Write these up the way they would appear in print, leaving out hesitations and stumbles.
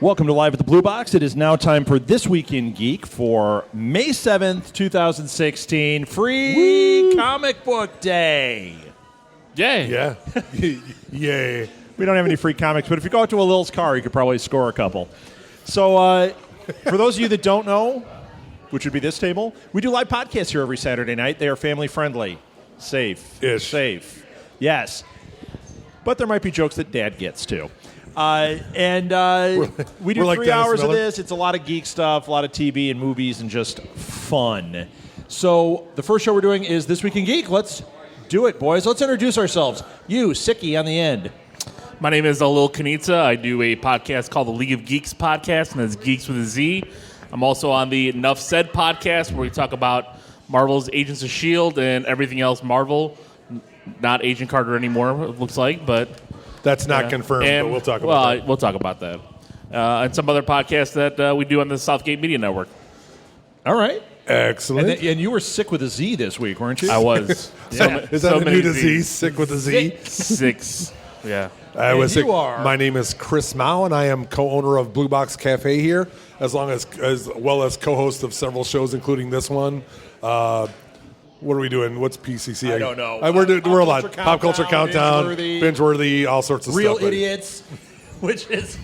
Welcome to Live at the Blue Box. It is now time for This Week in Geek for May 7th, 2016. Free Comic Book Day. Yay. Yeah. Yay. We don't have any free comics, but if you go out to a Lil's car, you could probably score a couple. So for those of you that don't know, which would be this table, we do live podcasts here every Saturday night. They are family-friendly. Safe. Safe. Yes. But there might be jokes that Dad gets, too. We do like 3 Dennis hours Miller. of this. It's a lot of geek stuff, a lot of TV and movies, and just fun. So the first show we're doing is This Week in Geek. Let's do it, boys. Let's introduce ourselves. You, Sicky, on the end. My name is Lil Kanitsa. I do a podcast called the League of Geeks podcast, and that's Geeks with a Z. I'm also on the Enough Said podcast, where we talk about Marvel's Agents of S.H.I.E.L.D. and everything else Marvel. Not Agent Carter anymore, it looks like, but... That's not confirmed, but we'll talk about that. We'll talk about that. And some other podcasts that we do on the Southgate Media Network. All right. Excellent. And you were sick with a Z this week, weren't you? I was. Is that a new disease? Sick with a Z? Six. Yeah. I was sick. You are. My name is Chris Mao, and I am co-owner of Blue Box Cafe here, as well as co-host of several shows, including this one. What are we doing? What's PCC? I don't know. We're a lot. Pop Culture Countdown, Binge-worthy, all sorts of Real stuff. Idiots, which is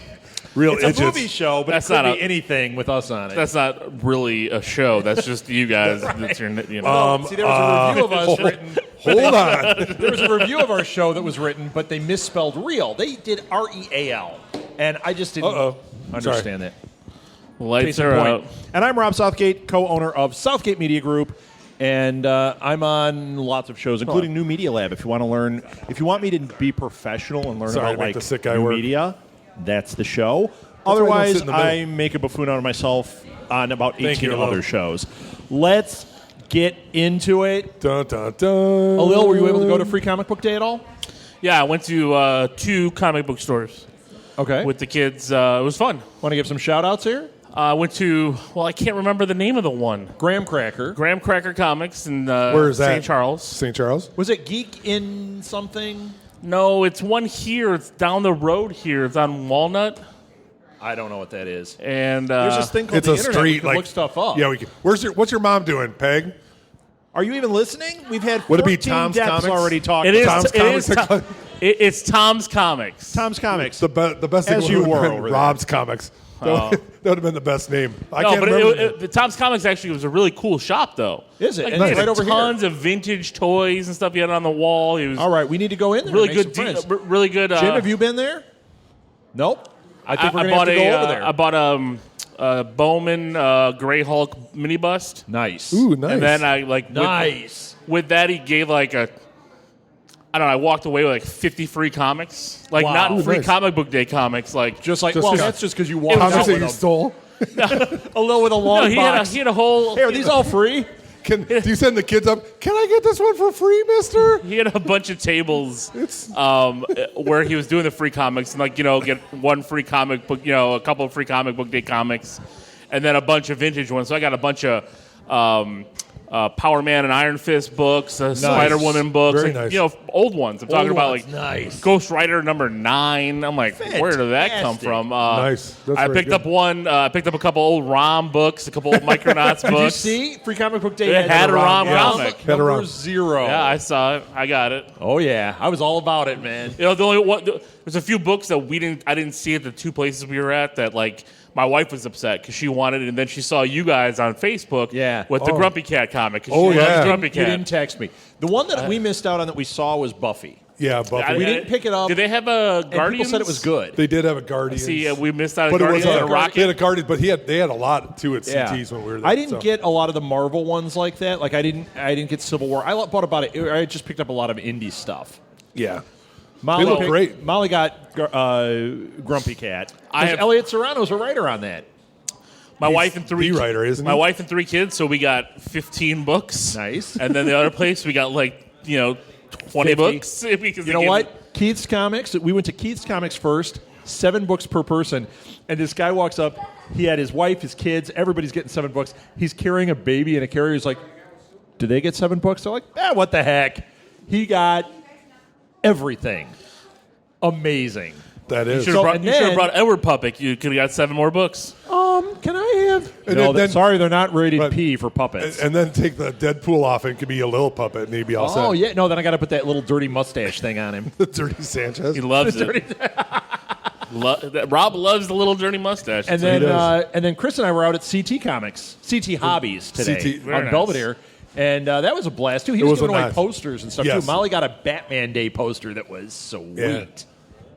Real it's Idiots. a movie show, but That's it could not be anything with us on it. That's not really a show. That's just you guys. Right. That's your, you know. See, there was a review of us written. Hold on. There was a review of our show that was written, but they misspelled real. They did REAL, and I just didn't understand that. Lights Case in are point. out. And I'm Rob Southgate, co-owner of Southgate Media Group, and I'm on lots of shows, including New Media Lab. If you want to learn, if you want me to be professional and learn Sorry to about make like the sick guy new work. media, that's the show. why I don't Otherwise, sit in the middle. I make a buffoon out of myself on about 18 you, other Lil. shows. Let's get into it. Dun, dun, dun. Alil, were you able to go to Free Comic Book Day at all? Yeah, I went to 2 comic book stores Okay. with the kids. It was fun. Want to give some shout-outs here? I went to, I can't remember the name of the one. Graham Cracker. Graham Cracker Comics in Where is that? St. Charles. St. Charles? Was it Geek in something? No, it's one here. It's down the road here. It's on Walnut. I don't know what that is. And There's this thing called It's the a internet. street. We can like look stuff up. Yeah, we can. What's your mom doing, Peg? Are you even listening? We've had 14 Would it be Tom's deaths Comics? already talked it is, about. it's Tom's Comics. Tom's Comics. The best thing As would you have were been over there. Rob's Comics. That would have been the best name. I No, can't but remember. the Tom's Comics actually was a really cool shop, though. Is it? Like, And he it's had right over here. tons of vintage toys and stuff he had on the wall. He was All right, we need to go in there. really and make good. some friends. Really good. Jim, have you been there? Nope. I think we're going to have bought to go over there. I bought a Bowman Gray Hulk mini bust. Nice. Ooh, nice. And then I Nice. with that he gave I don't know. I walked away with like 50 free comics, like Wow. not Ooh, free nice. comic book day comics, like Just like, Just well, 'cause- that's just because you walked was out Comics that with you them. stole. A little with a long no, he box. had a whole. Hey, are these all free? Do you send the kids up? Can I get this one for free, mister? He had a bunch of tables where he was doing the free comics and get one free comic book, a couple of free comic book day comics, and then a bunch of vintage ones. So I got a bunch of Power Man and Iron Fist books, Spider Woman books, Very like, nice. old ones. I'm talking about ones, like nice. Ghost Rider #9. I'm like, where did that come Fantastic. from? Nice. That's I very picked good. up one. I picked up a couple old ROM books, a couple old Micronauts Did you books. see? Free Comic Book Day It had a ROM comic. Had a Number ROM. 0. Yeah, I saw it. I got it. Oh, yeah. I was all about it, man. The only one, there's a few books that I didn't see at the 2 places we were at that my wife was upset because she wanted it, and then she saw you guys on Facebook with the Grumpy Cat comic. 'Cause Oh, she loves yeah. Grumpy You Cat. didn't text me. The one that we missed out on that we saw was Buffy. Yeah, Buffy. We didn't pick it up. Did they have a And Guardians? people said it was good. They did have a Guardians. See, we missed out on but it was Guardians and a they Rocket. had a Guardians, but they had a lot too at CTs when we were there. I didn't so. get a lot of the Marvel ones like that. Like I didn't get Civil War. I bought about it. I just picked up a lot of indie stuff. Yeah. Molly look great. Molly got Grumpy Cat. I have- Elliot Serrano's a writer on that. My wife and three the writer, isn't My he? wife and 3 kids, so we got 15 books. Nice. And then the other place we got 20 50. books. Because You know what? Keith's Comics. We went to Keith's Comics first. 7 books per person. And this guy walks up. He had his wife, his kids. Everybody's getting 7 books. He's carrying a baby in a carrier. He's like, do they get 7 books? They're like, what the heck? He got everything. Amazing. That is. You should have brought Edward Puppet. You could have got 7 more books. Can I have? And No, then- sorry, they're not rated but- P for puppets. And then take the Deadpool off, and it could be a little puppet, and he'd be all set. Oh yeah, no. Then I got to put that little dirty mustache thing on him. Dirty Sanchez. He loves it. Rob loves the little dirty mustache. And then Chris and I were out at CT Comics, CT Hobbies today CT. Very on nice. Belvedere, and that was a blast too. He It was was giving away nice. posters and stuff Yes. too. Molly got a Batman Day poster that was sweet. Yeah.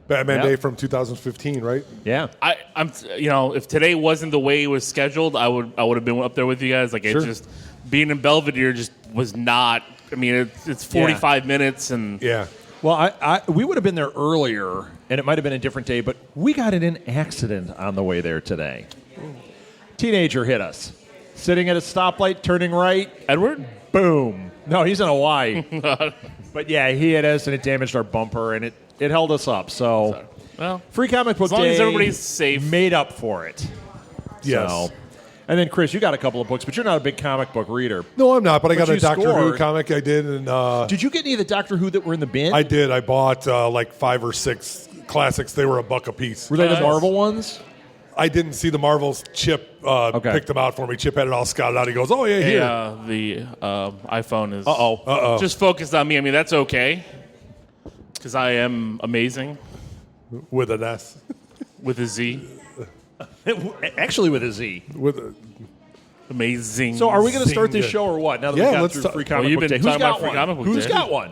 Batman Yep. Day from 2015, right? Yeah. I'm if today wasn't the way it was scheduled, I would have been up there with you guys. Like Sure. it just being in Belvedere just was not. I mean, it's 45 minutes and Yeah. Well, we would have been there earlier, and it might have been a different day, but we got in an accident on the way there today. Teenager hit us. Sitting at a stoplight, turning right, Edward. boom. No, he's in a Y. But yeah, he hit us, and it damaged our bumper, and it held us up. So, Well, Free Comic Book as long Day as everybody's safe. made up for it. Yes. So, and then, Chris, you got a couple of books, but you're not a big comic book reader. No, I'm not, but I got But a you Doctor Who scored. comic I did, and Did you get any of the Doctor Who that were in the bin? I did. I bought like 5 or 6 classics. They were $1 a piece. Were they the Nice. Marvel ones? I didn't see the Marvels. Chip Okay. picked them out for me. Chip had it all scouted out. He goes, "Oh yeah, Hey, here." the iPhone is Uh-oh. just focused on me. I mean, that's okay because I am amazing With an S. with a Z. Actually, with a Z. With a, Amazing. So, are we going to start Zing. this show or what? Now that Yeah, we got let's through talk- Free Well, Comic you've Book been Day, who's talking got about Free one? Comic Book Who's Day. got one?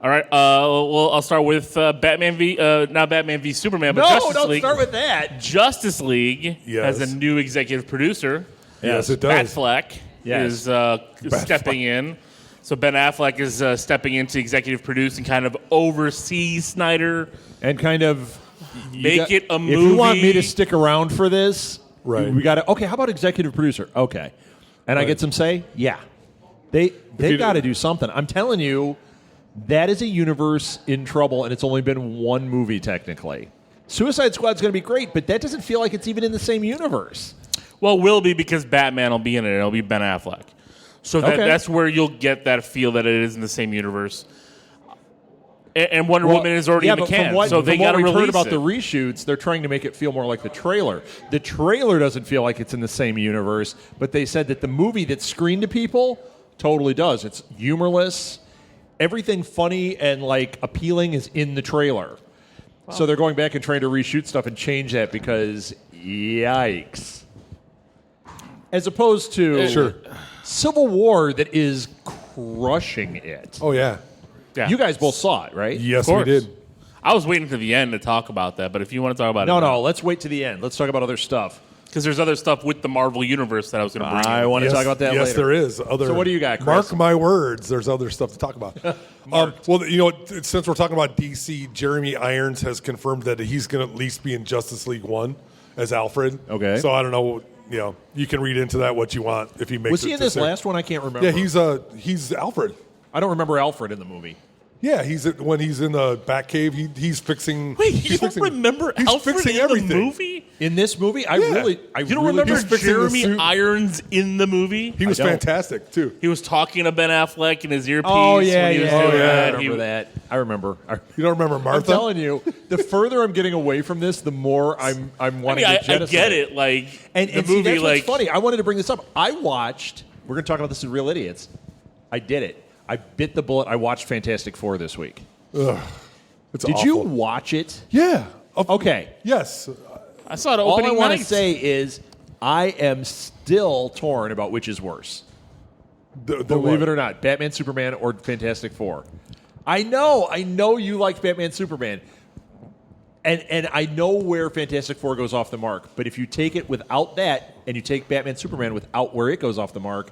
All right. Well, I'll start with Batman v not Batman v Superman, but No, Justice don't League. start with that. Justice League Yes. has a new executive producer. yes, it does. Batfleck Yes. is stepping in. So Ben Affleck is stepping into executive produce and kind of oversee Snyder. And kind of Make it a movie. If you want me to stick around for this, Right. we got to. Okay, how about executive producer? Okay, and I Right. get some say. Yeah, they've you- got to do something. I'm telling you, that is a universe in trouble, and it's only been one movie technically. Suicide Squad's going to be great, but that doesn't feel like it's even in the same universe. Well, it will be because Batman will be in it. It'll be Ben Affleck. So Okay. that's where you'll get that feel that it is in the same universe. And Wonder Woman is already yeah, in the but can, from what, so they from what got to we've release heard about it. the reshoots, they're trying to make it feel more like the trailer. The trailer doesn't feel like it's in the same universe, but they said that the movie that's screened to people totally does. It's humorless. Everything funny and like appealing is in the trailer. So they're going back and trying to reshoot stuff and change that because yikes. As opposed to Sure. Civil War that is crushing it. Oh yeah. Yeah. You guys both saw it, right? Yes, Of we course. did. I was waiting to the end to talk about that, but if you want to talk about No, it, no, let's wait to the end. Let's talk about other stuff. because there's other stuff with the Marvel universe that I was going to bring. I in. want to talk about that yes, later. there is. Other. So what do you got, Chris? Mark my words. There's other stuff to talk about. Well, you know, since we're talking about DC, Jeremy Irons has confirmed that he's going to at least be in Justice League 1 as Alfred. Okay. So I don't know. You know, you can read into that what you want if he makes. Was he it in to this six. last one? I can't remember. Yeah, he's Alfred. I don't remember Alfred in the movie. Yeah, when he's in the Batcave, he's fixing. Wait, he's you don't fixing, remember he's Alfred fixing in everything. the movie? In this movie, I Yeah. really You don't really remember He's fixing the Jeremy suit. Irons in the movie? He was I don't. fantastic too. He was talking to Ben Affleck in his earpiece. Oh yeah, when he was yeah, doing yeah. I that. remember that. I remember. You don't remember I'm Martha? telling you, the further I'm getting away from this, the more I'm I wanting mean, to I jettison get it. Like And, the and see, movie, that's like what's funny. I wanted to bring this up. I watched. We're going to talk about this in Real Idiots. I did it. I bit the bullet. I watched Fantastic Four this week. It's Did awful. you watch it? Yeah. Okay. Yes. I saw it All opening I want to night. say is I am still torn about which is worse. Believe it or not, Batman, Superman, or Fantastic Four. I know you liked Batman, Superman. And I know where Fantastic Four goes off the mark. But if you take it without that, and you take Batman, Superman without where it goes off the mark,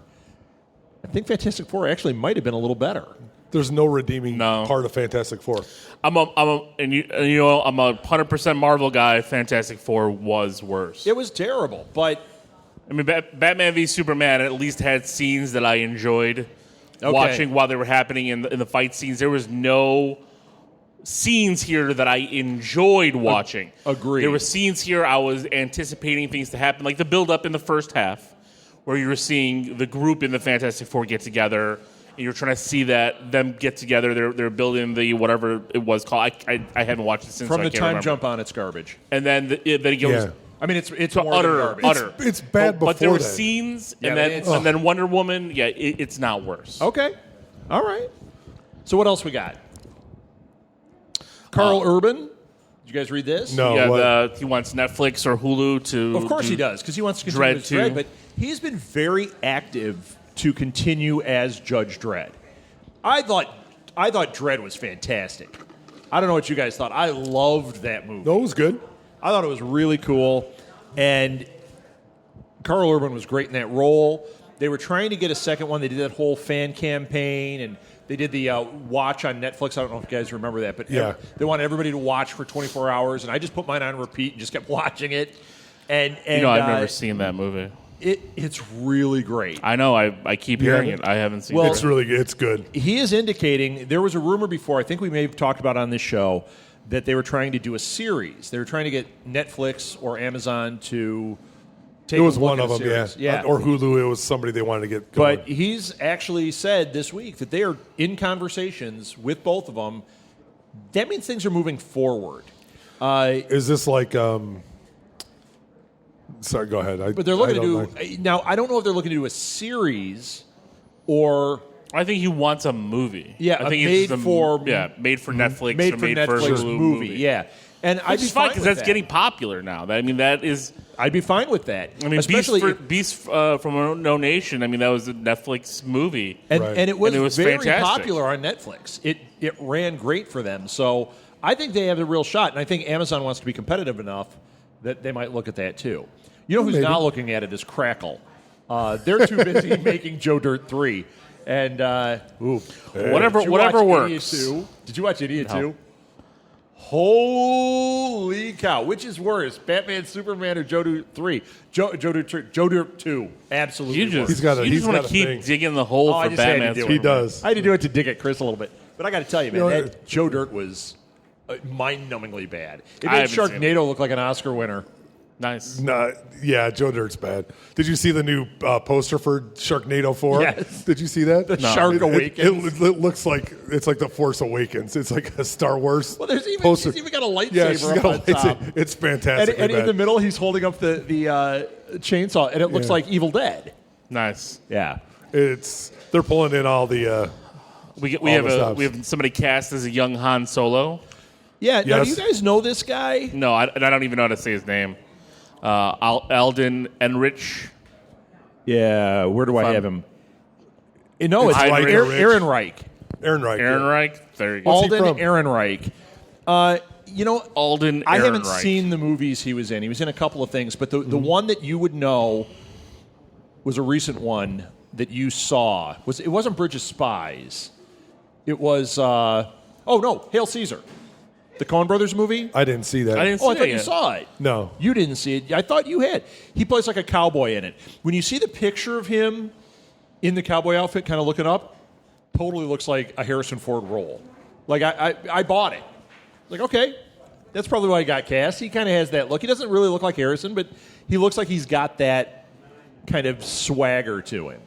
I think Fantastic Four actually might have been a little better. There's no redeeming No. part of Fantastic Four. I'm a 100% Marvel guy. Fantastic Four was worse. It was terrible, but I mean, Batman v Superman at least had scenes that I enjoyed Okay. watching while they were happening in the fight scenes. There was no scenes here that I enjoyed watching. Agreed. There were scenes here I was anticipating things to happen, like the build-up in the first half, where you were seeing the group in the Fantastic Four get together and you're trying to see them get together. They're building the whatever it was called. I haven't watched it since. From so the I can't time remember. jump on, it's garbage. And then it goes. Yeah. I mean, it's So more than utter. garbage. It's bad but there before were that. scenes, Yeah, and then Wonder Woman. Yeah, it's not worse. Okay. All right. So what else we got? Carl Urban. Did you guys read this? No. Yeah, what? he wants Netflix or Hulu to. Of course he does, because he wants to continue Dredd as Dredd. 2. But he's been very active to continue as Judge Dredd. I thought Dredd was fantastic. I don't know what you guys thought. I loved that movie. No, it was good. I thought it was really cool, and Carl Urban was great in that role. They were trying to get a second one. They did that whole fan campaign, and they did the watch on Netflix. I don't know if you guys remember that, but Yeah. they wanted everybody to watch for 24 hours, and I just put mine on repeat and just kept watching it. And I've never seen that movie. It's really great. I know. I keep hearing it. I haven't seen Well, it. It's really good. It's good. He is indicating, there was a rumor before, I think we may have talked about on this show, that they were trying to do a series. They were trying to get Netflix or Amazon to take It was a look one at of a them, series. yeah. Or Hulu. It was somebody they wanted to get going. But he's actually said this week that they are in conversations with both of them. That means things are moving forward. Is this like? Sorry, go ahead. But they're looking to do... Now, I don't know if they're looking to do a series or... I think he wants a movie. Yeah, I think made for Netflix, made or for made Netflix for Hulu movie. Yeah. And I'd Which be is fine because because that's getting popular now. That is. I'd be fine with that. I mean, especially Beast from No Nation. I mean, that was a Netflix movie. And, Right. and it was very fantastic. popular on Netflix. It ran great for them. So I think they have a real shot. And I think Amazon wants to be competitive enough that they might look at that too. You know who's Maybe. not looking at it is Crackle. They're too busy making Joe Dirt 3. And Whatever did you watch works. Idiot 2? Did you watch Idiot No. 2? Holy cow. Which is worse, Batman, Superman, or Joe Dirt 3? Joe Dirt 2. Absolutely You worse. just, He's got want a to keep thing. digging the hole I for just had to Batman. do it. He does. I had to do it to dig at Chris a little bit. But I got to tell you, man, You know, that Joe Dirt was mind-numbingly bad. It I made haven't seen it. Sharknado look like an Oscar winner. Nice. Nah, yeah, Joe Dirt's bad. Did you see the new poster for Sharknado 4? Yes. Did you see that? The Shark Awakens. It looks like it's like the Force Awakens. It's like a Star Wars Well, there's even poster. she's even got a lightsaber Yeah, she's up got a on top. lightsaber. It's fantastic. And in the middle, he's holding up the chainsaw, and it looks Yeah. like Evil Dead. Nice. Yeah. They're pulling in all the. We All the stops. have somebody cast as a young Han Solo. Yeah. Now, do Yes. you guys know this guy? No, I don't even know how to say his name. Alden Enrich. Yeah. Where do I Fun. have him? No, it's Heinrich. Aaron Reich. Aaron Reich. Aaron yeah. Reich. There you go. What's he Alden from? Ehrenreich. Alden I haven't Ehrenreich. seen the movies he was in. He was in a couple of things, but the one that you would know was a recent one that you saw. It wasn't Bridge of Spies. It was Hail Caesar, the Coen Brothers movie. I didn't see that. I didn't see Oh, I it thought you yet. saw it. No. You didn't see it. I thought you had. He plays like a cowboy in it. When you see the picture of him in the cowboy outfit, kind of looking up, totally looks like a Harrison Ford role. Like I bought it. Like, okay, that's probably why he got cast. He kind of has that look. He doesn't really look like Harrison, but he looks like he's got that kind of swagger to him.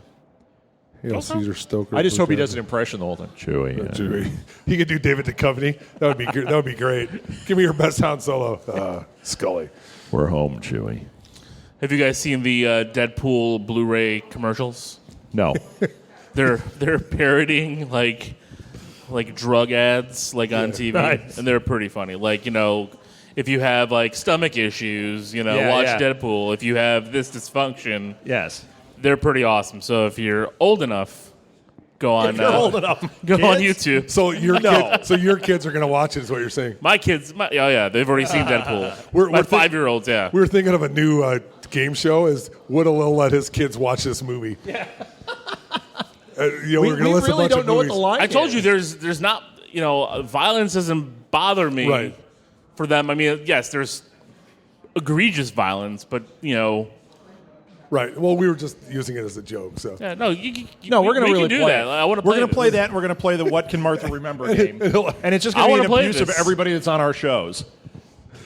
Hail Caesar Stoker. I just hope he does an impression the whole time. Chewie. He could do David Duchovny. That would be that would be great. Give me your best Han Solo. Scully. We're home, Chewie. Have you guys seen the Deadpool Blu-ray commercials? No. They're parodying like drug ads on TV, Nice. and they're pretty funny. Like, if you have like stomach issues, watch yeah. Deadpool. If you have this dysfunction, Yes. they're pretty awesome. So if you're old enough, go on. You're old enough. Go on Kids? YouTube. So your No. your kids are going to watch it, is what you're saying. My kids, they've already seen Deadpool. We're My think- 5-year-olds, yeah. We were thinking of a new game show. Is would Lil let his kids watch this movie? Yeah. We we're going to list really a bunch don't of know what movies. the line I told is. you there's not, violence doesn't bother me Right. for them. I mean, yes, there's egregious violence, but, Right. Well, we were just using it as a joke. So yeah, no, No, we're going to we really can do play that. it. I want to We're play going to play this. that, and we're going to play the What Can Martha Remember game. And it's just I going to be wanna an play abuse of this. everybody that's on our shows.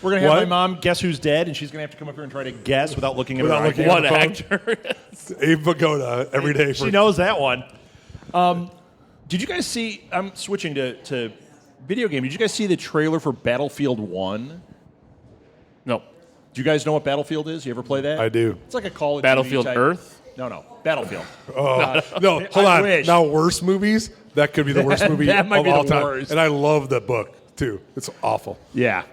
We're going to have What? my mom guess who's dead, and she's going to have to come up here and try to guess without looking at Without her looking iPhone. at One the phone. actor. Abe Vigoda every day. She knows that one. Did you guys see? I'm switching to video game. Did you guys see the trailer for Battlefield 1? No. Do you guys know what Battlefield is? You ever play that? I do. It's like a Call of Battlefield Duty type. Earth? No, Battlefield. No, hold I on. wish. Now, worst movies? That could be the worst movie That might of be the all time. worst. And I love the book, too. It's awful. Yeah.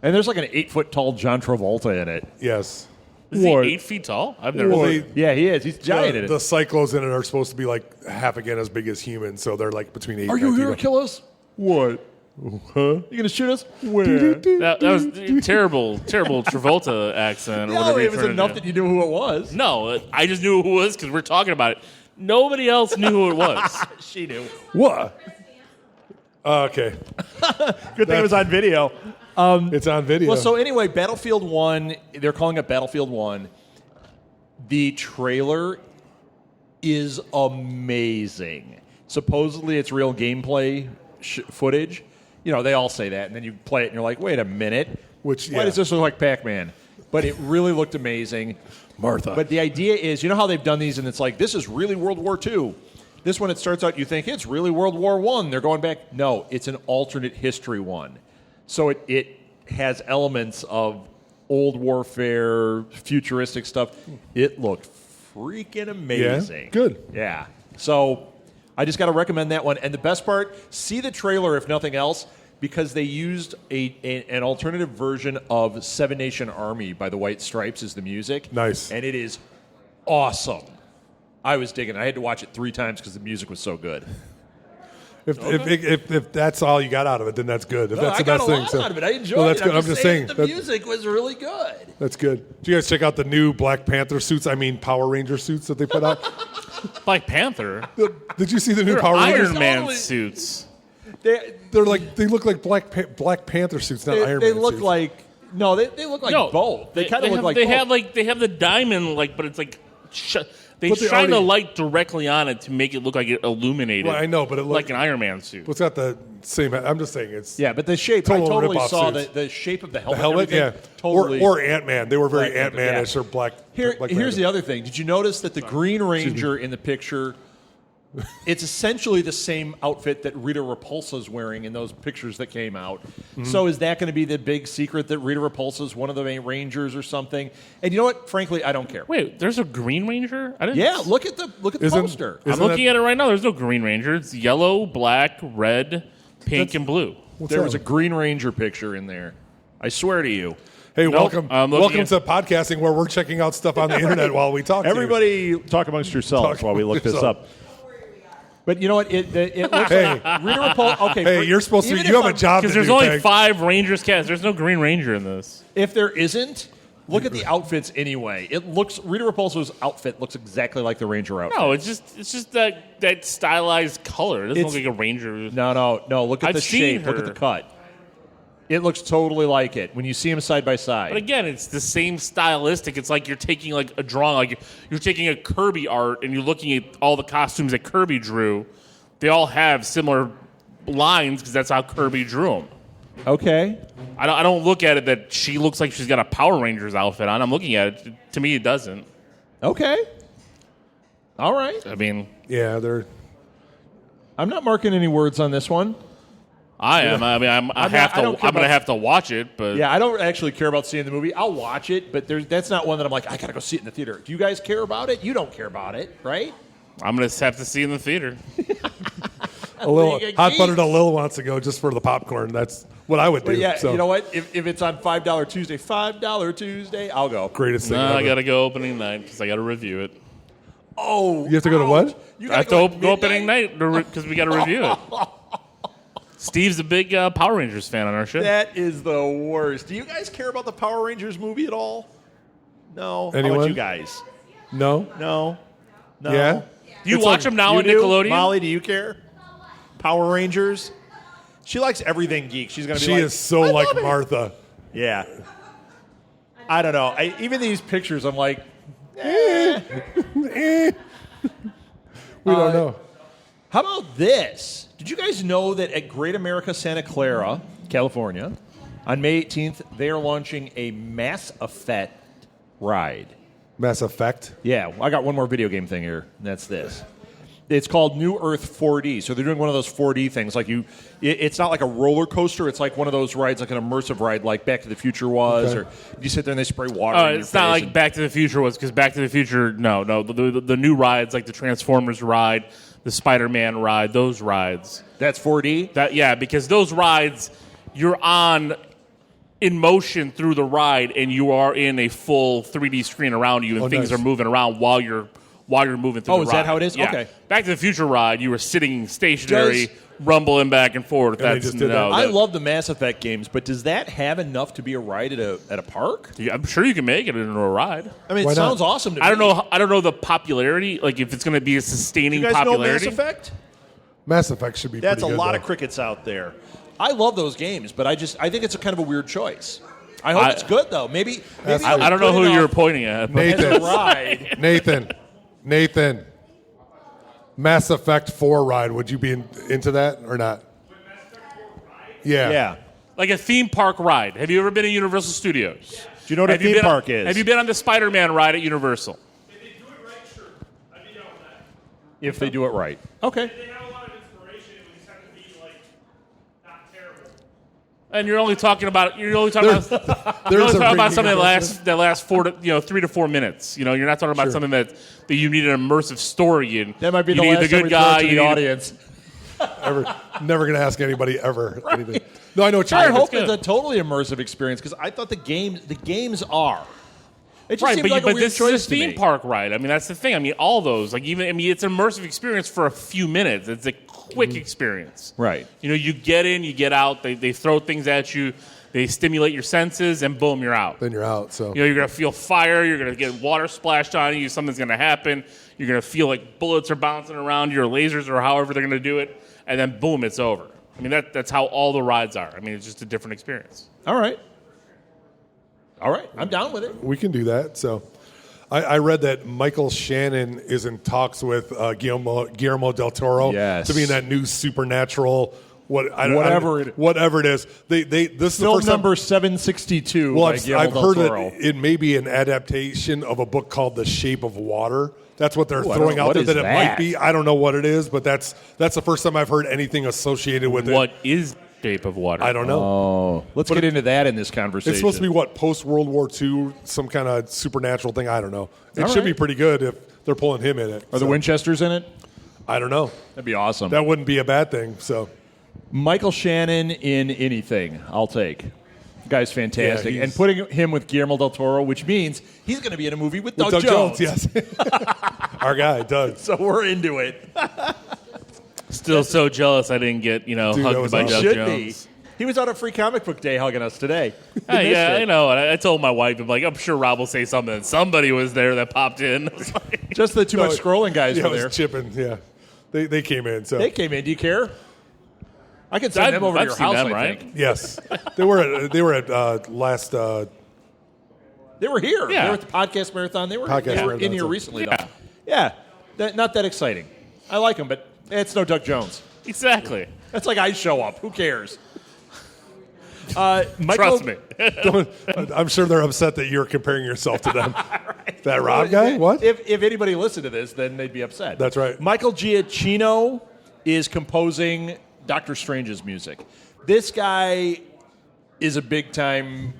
And there's like an 8-foot tall John Travolta in it. Yes. Is he 8 feet tall? I've never Well, seen Yeah, he is. He's giant in it. The cyclos in it are supposed to be like half again as big as humans, so they're like between 8 Are and you 9 here to feet. kill us? What? Huh? You gonna shoot us? Where? that was a terrible Travolta accent. Or No, whatever it was you're enough trying that you knew who it was. to do. No, I just knew who it was because we're talking about it. Nobody else knew who it was. She knew. What? Okay. Good thing it was on video. It's on video. Well, so anyway, Battlefield 1, they're calling it Battlefield 1. The trailer is amazing. Supposedly it's real gameplay footage. You know, they all say that, and then you play it and you're like, wait a minute. Why does this look like Pac-Man? But it really looked amazing. Martha. But the idea is, you know how they've done these and it's like, this is really World War II. This one, it starts out, you think it's really World War I. They're going back. No, it's an alternate history one. So it has elements of old warfare, futuristic stuff. It looked freaking amazing. Yeah? Good. Yeah. So I just got to recommend that one. And the best part, see the trailer if nothing else, because they used an alternative version of Seven Nation Army by the White Stripes as the music. Nice. And it is awesome. I was digging it. I had to watch it 3 times because the music was so good. If that's all you got out of it, then that's good. If that's I the best got a thing. lot So, out of it. I enjoyed well, that's it. good. I'm just saying. The music was really good. That's good. Did you guys check out the new Black Panther suits? I mean, Power Ranger suits that they put out? Black Panther. Did you see the new They're Power Iron Rangers? Man Totally. suits. They They look like Black Panther suits, not Iron they Man look suits. like they look like No, both. They kind of look have, like they both. have they have the diamond but it's like they But they shine the already- light directly on it to make it look like it illuminated. Well, I know, but it looked like an Iron Man suit. Well, it's got the same. I'm just saying it's Yeah, but the shape, Total I totally rip-off saw suits. the shape of the the helmet. helmet. and Yeah, everything, totally. or Ant Man. They were very Black Panther, Ant Man-ish yeah. or Black. Here's Panther. the other thing. Did you notice that the Green Ranger in the picture, it's essentially the same outfit that Rita Repulsa's wearing in those pictures that came out. Mm-hmm. So is that going to be the big secret that Rita Repulsa's one of the main Rangers or something? And you know what? Frankly, I don't care. Wait, there's a Green Ranger? I didn't. Yeah, look at the Isn't- poster. I'm isn't looking that- at it right now. There's no Green Ranger. It's yellow, black, red, pink, and blue. What's There that? was a Green Ranger picture in there. I swear to you. Hey, Nope, welcome I'm looking welcome at- to podcasting where we're checking out stuff on the internet while we talk. Everybody talk amongst yourselves Talk while we look amongst this yourself. up. But you know what? It looks Hey. like Rita Repulsa. Okay, Hey, you're supposed to. even You if have a I'm- job to Because do. there's only Peg. 5 Rangers cast. There's no Green Ranger in this. If there isn't, look at the outfits anyway. It looks Rita Repulsa's outfit looks exactly like the Ranger outfit. No, it's just that stylized color. It doesn't It's- look like a Ranger. No. Look at I've the seen shape. Look at her. the cut. It looks totally like it when you see them side by side. But again, it's the same stylistic. It's like you're taking like a drawing, like you're taking a Kirby art and you're looking at all the costumes that Kirby drew. They all have similar lines because that's how Kirby drew them. Okay. I don't look at it that she looks like she's got a Power Rangers outfit on. I'm looking at it. To me, it doesn't. Okay. All right. I mean, Yeah, they're. I'm not marking any words on this one. I am. I mean, I'm I don't care going to about- have to watch it, but Yeah, I don't actually care about seeing the movie. I'll watch it, but that's not one that I'm like, I got to go see it in the theater. Do you guys care about it? You don't care about it, right? I'm going to have to see it in the theater. A little Being a hot geek. buttered. A Lil wants to go just for the popcorn. That's what I would do. But yeah, so. you know what? If it's on $5 Tuesday, I'll go. Greatest thing. No, I ever. got to go opening night because I got to review it. Oh, You have to go to what? You I have gotta to at go opening midnight? night because we got to review it. Steve's a big Power Rangers fan on our show. That is the worst. Do you guys care about the Power Rangers movie at all? No. How Anyone? about you guys? No. No. Yeah. Do you It's watch like- them now You on do? Nickelodeon? Molly, do you care? Power Rangers? She likes everything geek. She's gonna be She like, is so "I like love it." Martha. Yeah. I don't know. Even these pictures, I'm like, We don't know. how about this? Did you guys know that at Great America Santa Clara, California, on May 18th, they are launching a Mass Effect ride? Mass Effect. Yeah, I got one more video game thing here, and that's this. It's called New Earth 4D. So they're doing one of those 4D things. Like it's not like a roller coaster. It's like one of those rides, like an immersive ride, like Back to the Future was. Okay. Or you sit there and they spray water. In your It's not face like and- Back to the Future was, because Back to the Future, no. The new rides, like the Transformers ride, the Spider-Man ride, those rides. That's 4D. Because those rides, you're on in motion through the ride, and you are in a full 3D screen around you, and things nice. are moving around while you're moving through the ride. Oh, is that how it is? Yeah. Okay. Back to the Future ride, you were sitting stationary, rumbling back and forth. And they just did that. I love the Mass Effect games, but does that have enough to be a ride at a park? Yeah, I'm sure you can make it into a ride. I mean, Why it not? sounds awesome to me. I don't know the popularity, like if it's going to be a sustaining You guys know popularity. Mass Effect? Mass Effect should be That's pretty a good, lot though. of crickets out there. I love those games, but I think it's a kind of a weird choice. I hope it's good though. Maybe I don't know who you're pointing at. But as a Nathan. ride. Nathan. Mass Effect 4 ride. Would you be into that or not? Yeah. Yeah. like a theme park ride. Have you ever been to Universal Studios? Do you know what a Have you theme been- park is? Have you been on the Spider-Man ride at Universal? If they do it right, sure. I'd be down with that. If they do it right. Okay. They have a lot of inspiration. It would just have to be like not terrible. And you're only talking about something that lasts 3 to 4 minutes. You know, you're not talking about something that you need an immersive story in. That might be you the need last the time good we throw guy. it to You the need audience. Never going to ask anybody ever anything. No, I know what you I mean. hope good. it's a totally immersive experience because I thought the games are. It just Right, seems like a but weird this choice is a to theme me. park ride. I mean, that's the thing. I mean, all those, it's an immersive experience for a few minutes. It's a quick experience. Right. You know, you get in, you get out. They throw things at you. They stimulate your senses, and boom, you're out. Then you're out. So You know, you're going to feel fire. You're going to get water splashed on you. Something's going to happen. You're going to feel like bullets are bouncing around your lasers or however they're going to do it. And then, boom, it's over. I mean, that's how all the rides are. I mean, it's just a different experience. All right. I'm down with it. we can do that. So I read that Michael Shannon is in talks with Guillermo del Toro Yes. to be in that new Supernatural. Whatever it is. This is the Film first time- number 762 Well, by I've Guillermo del heard Toro. that it may be an adaptation of a book called The Shape of Water. That's what they're Ooh, I throwing don't know. out What there is that it might that? be. I don't know what it is, but that's the first time I've heard anything associated with What it. is Shape of Water? I don't know. Oh, let's get into that in this conversation. It's supposed to be what, post World War II, some kind of supernatural thing. I don't know. It All should right. be pretty good if they're pulling him in it. Are the Winchesters in it? I don't know. That'd be awesome. That wouldn't be a bad thing. So Michael Shannon in anything, I'll take. Guy's fantastic. Yeah, and putting him with Guillermo del Toro, which means he's going to be in a movie with Doug Jones. yes, our guy Doug. So we're into it. Still so jealous I didn't get, Dude, that hugged was by awesome. Doug Should Jones. be. He was out at Free Comic Book Day hugging us today. Hey, yeah, I know. And I told my wife, I'm sure Rob will say something. And somebody was there that popped in. Just the too much scrolling guys Yeah, were it was there. chipping. Yeah, they came in. So They came in. Do you care? I could send them over to I've your seen house, them, I right? think. yes, they were at last. They were here. Yeah. They were at the podcast marathon. They were Podcast in marathon, here so- recently, Yeah. though. Yeah. Not that exciting. I like them, but it's no Doug Jones. Exactly. That's like I show up. Who cares? Michael, Trust me. I'm sure they're upset that you're comparing yourself to them. That Rob guy? What? If anybody listened to this, then they'd be upset. That's right. Michael Giacchino is composing Doctor Strange's music. This guy is a big-time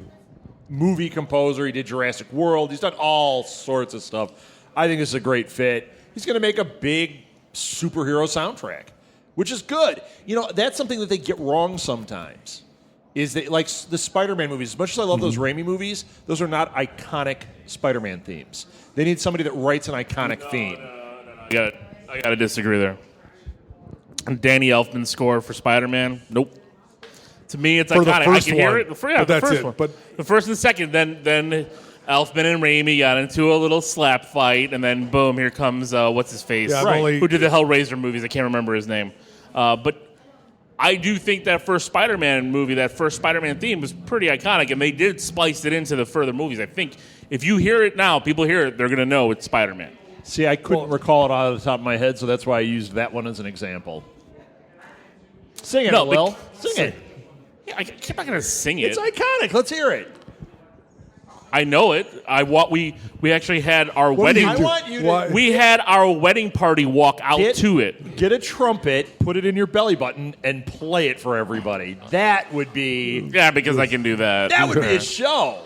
movie composer. He did Jurassic World. He's done all sorts of stuff. I think this is a great fit. He's going to make a big superhero soundtrack, which is good. You know, that's something that they get wrong sometimes. Is that like the Spider-Man movies? As much as I love those Raimi movies, those are not iconic Spider-Man themes. They need somebody that writes an iconic theme. I got to disagree there. Danny Elfman's score for Spider-Man, nope. To me, it's For the iconic. I first can hear one. it. But The that's first it. one. But- the first and second, then Elfman and Raimi got into a little slap fight, and then boom, here comes what's his face? Yeah, I'm Right. only- Who did the Hellraiser movies? I can't remember his name. But I do think that first Spider-Man movie, that first Spider-Man theme was pretty iconic, and they did splice it into the further movies. I think if you hear it now, people hear it, they're going to know it's Spider-Man. See, I couldn't recall it out of the top of my head, so that's why I used that one as an example. Sing it, No, Will. Sing it. Yeah, I'm not going to sing it. It's iconic. Let's hear it. I know it. We actually had our What do wedding. you do? I want you to- Why- We had our wedding party walk out to it. Get a trumpet, put it in your belly button, and play it for everybody. That would be Yeah, because I can do that. that would be a show.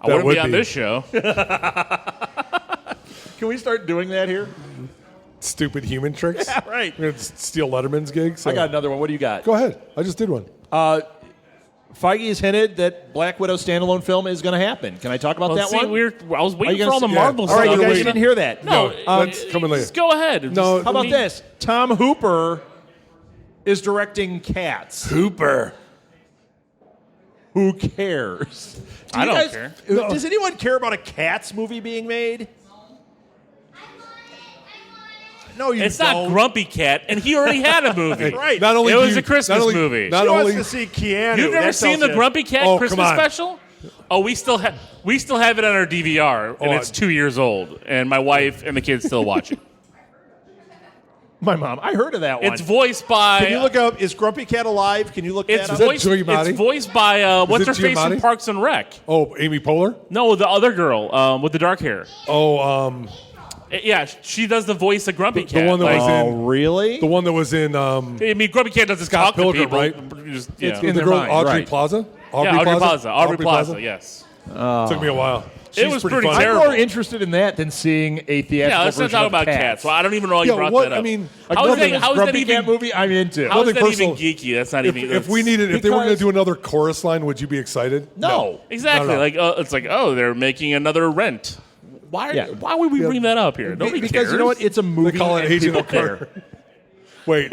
I wouldn't would be on be. this show. Can we start doing that here? Stupid human tricks. Yeah, right. We're gonna steal Letterman's gig. So. I got another one. What do you got? Go ahead. I just did one. Feige has hinted that Black Widow standalone film is going to happen. Can I talk about that See, one? I was Are waiting you for gonna all the say- Marvel All stuff. right, you guys wait. didn't hear that. No, that's coming later. Just go ahead. No. Just- How about I mean, this? Tom Hooper is directing Cats. Hooper. Who cares? Do I you don't guys- care. Does anyone care about a Cats movie being made? No, you It's don't. not Grumpy Cat, and he already had a movie. Right. Not only It do was you- a Christmas not only- movie. Not She only wants to see Keanu. You've never That seen tells the you- Grumpy Cat Oh, come Christmas on. special? Oh, we still have it on our DVR, and Oh, it's 2 years old, and my wife and the kids still watch it. My mom. I heard of that one. It's voiced by. Can you look up? Is Grumpy Cat alive? Can you look It's that up? that voiced. Giamatti? It's voiced by what's it her face from Giamatti? Parks and Rec? Oh, Amy Poehler. No, the other girl with the dark hair. Oh, Yeah, she does the voice of Grumpy The Cat. one that Like, was in- Oh, really? the one that was in I mean, Grumpy Cat doesn't Scott talk to Pilgrim, people. right? Just, It's yeah. in the their girl mind, Aubrey right. Plaza. Yeah, Aubrey Plaza. Yes. Took me a while. It was pretty funny. I'm terrible. more interested in that than seeing a theatrical Yeah, let's not version talk of about Cats. Well, I don't even know why you Yeah, brought what- that up. I mean, how is that, Grumpy even Cat movie I'm into. How is Nothing that personal. even geeky? That's not even. If we needed, if they were going to Because- do another chorus line, would you be excited? No. Exactly. No, no. Like it's like, oh, they're making another Rent. Why? Yeah. Why would we bring that up here? Nobody Because cares. you know what? It's a movie. They call it and Agent people O'Carter. care. Wait,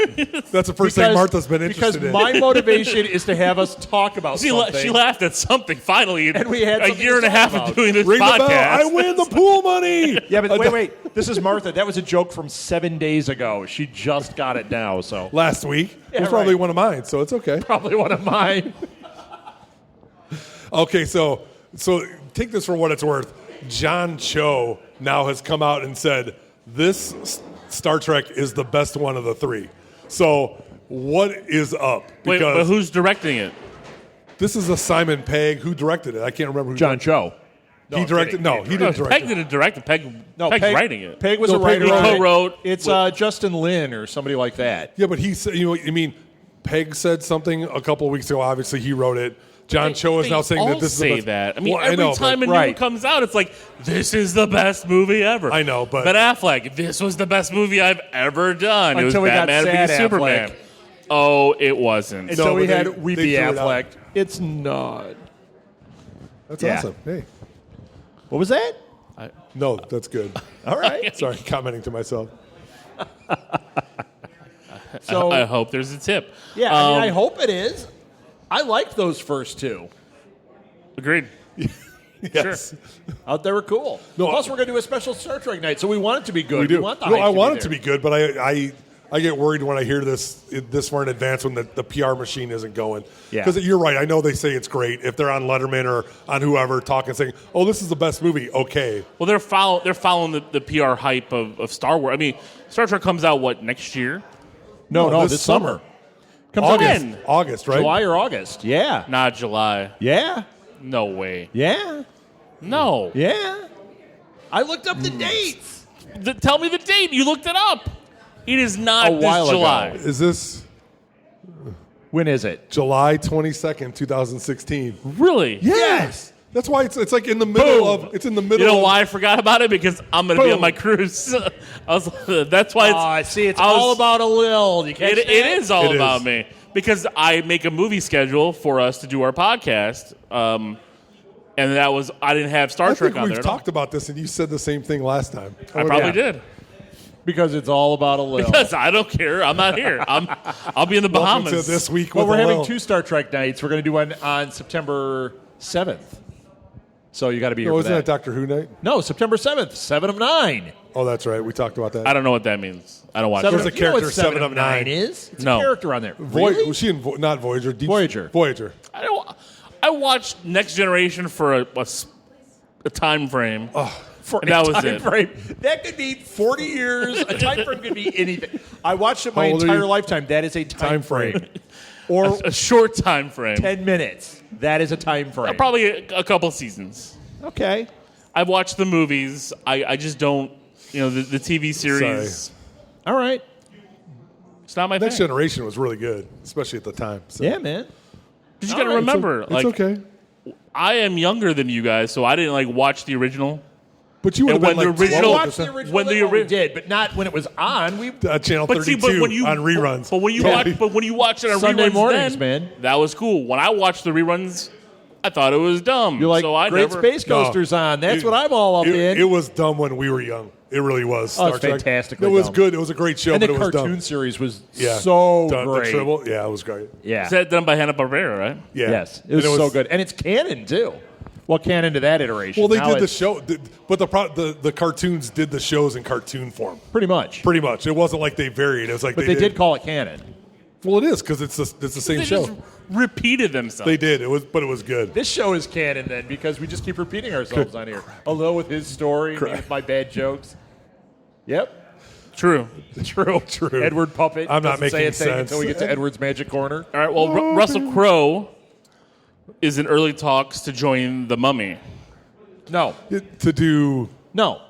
that's the first thing Martha's been interested because in. my motivation is to have us talk about She something. laughed at something finally. And we had a something year to and a talk half about. of doing this Ring the podcast. bell. I win the pool money. Yeah, but wait. This is Martha. That was a joke from 7 days ago. She just got it now, so Last week. Yeah, It was probably right. one of mine, so it's okay. probably one of mine. Okay, so take this for what it's worth. John Cho now has come out and said this Star Trek is the best one of the three. So what is up? Wait, but who's directing it? This is a Simon Pegg. Who directed it? I can't remember who. John Cho. He directed. No, he didn't direct Peg it. didn't direct it. Peg's writing it. Peg was No, a writer. Peg on it. co-wrote It's Justin Lin or somebody like that. Yeah, but he said. Pegg said something a couple of weeks ago. Obviously, he wrote it. John Cho is now saying all that this say is the best. that. I mean, Well, every know, time a but- new one right. comes out, it's like this is the best movie ever. I know, but- Ben Affleck, this was the best movie I've ever done. It was Until we got Batman v sad Superman. Affleck. Oh, it wasn't. And so No, we but they- had they Weepy threw it out. Affleck. It's not. That's Yeah. awesome. Hey, What was that? no, that's good. All right. Sorry, commenting to myself. So I hope there's a tip. yeah, I hope it is. I liked those first two. Agreed. Yes, They were cool. No, Plus, we're going to do a special Star Trek night, so we want it to be good. we do. want the No, hype I want it there. to be good, but I get worried when I hear this far in advance when the PR machine isn't going. Yeah. Because you're right. I know they say it's great if they're on Letterman or on whoever talking, saying, "Oh, this is the best movie." Okay. Well, they're following the PR hype of Star Wars. I mean, Star Trek comes out next year? No, this summer. Comes out August, when? August, right? July or August. Yeah. Not July. Yeah. No way. Yeah. No. Yeah. I looked up the dates. Tell me the date. You looked it up. It is not A while this ago. July. Is this When is it? July 22nd, 2016? Really? Yes. That's why it's like in the middle Boom. of. It's in the middle. You know of, why I forgot about it? Because I'm going to be on Boom. my cruise. That's why it's. See, it's I was- all about a Lil. You catch It that? is all It about is. me because I make a movie schedule for us to do our podcast, and that was I didn't have Star I Trek think on we've there. at all. talked about this, and you said the same thing last time. I probably Yeah. did Because it's all about a Lil. because I don't care. I'm not here. I'll be in the Welcome Bahamas. to this week Well, with we're a having Lil. 2 Star Trek nights. We're going to do one on September 7th. So you got to be here Oh, for isn't that that. Doctor Who night? No, September 7th, 7 of 9. Oh, that's right. We talked about that. I don't know what that means. I don't watch Seven There's it. a you know what character, 7 7 of of 9 9. is? It's No. a character on there. Was she in not Voyager? Voyager. Voyager. I watched Next Generation for a time frame. For And that a was time it. frame. That could be 40 years. A time frame could be anything. I watched it my How old are entire you? lifetime. That is a time Time frame. frame. or a short time frame. 10 minutes. That is a time frame. Probably a couple seasons. Okay. I've watched the movies. I just don't, the TV series. Sorry. All right. It's not my Next thing. Generation was really good, especially at the time. So. Yeah, man. But you All got to right, remember, It's okay. I am younger than you guys, so I didn't watch the original. But you would have And been when like the original- We 12 watched the original. when the we ori- did, but not when it was on. We Channel But 32 see, when you on reruns. But when you watch it on Sunday reruns, mornings, then, man. that was cool. When I watched the reruns, I thought it was dumb. You're like, so I Great never, Space Coaster's on. That's what I'm all up in. It was dumb when we were young. It really was. Star it's Trek. fantastically It was dumb. good. It was a great show, and but the it was cartoon dumb. series was Yeah. so The great. Tribble, yeah, it was great. Yeah. Is that done by Hanna-Barbera, right? Yeah. Yes. It was, And so good. And it's canon, too. Well, canon to that iteration. Well, they Now did the it's- show, but the cartoons did the shows in cartoon form. Pretty much. Pretty much. It wasn't like they varied. It was like But they did call it canon. Well, it is because it's the same They show. just repeated themselves. They did. But it was good. This show is canon then because we just keep repeating ourselves on here. Although with his story, me with my bad jokes. Yep. True. True. True. Edward Puppet. I'm not doesn't say making a thing sense. until we get to Edward's Magic Corner. All right. Well, Russell Crowe is in early talks to join the Mummy. No. To do No.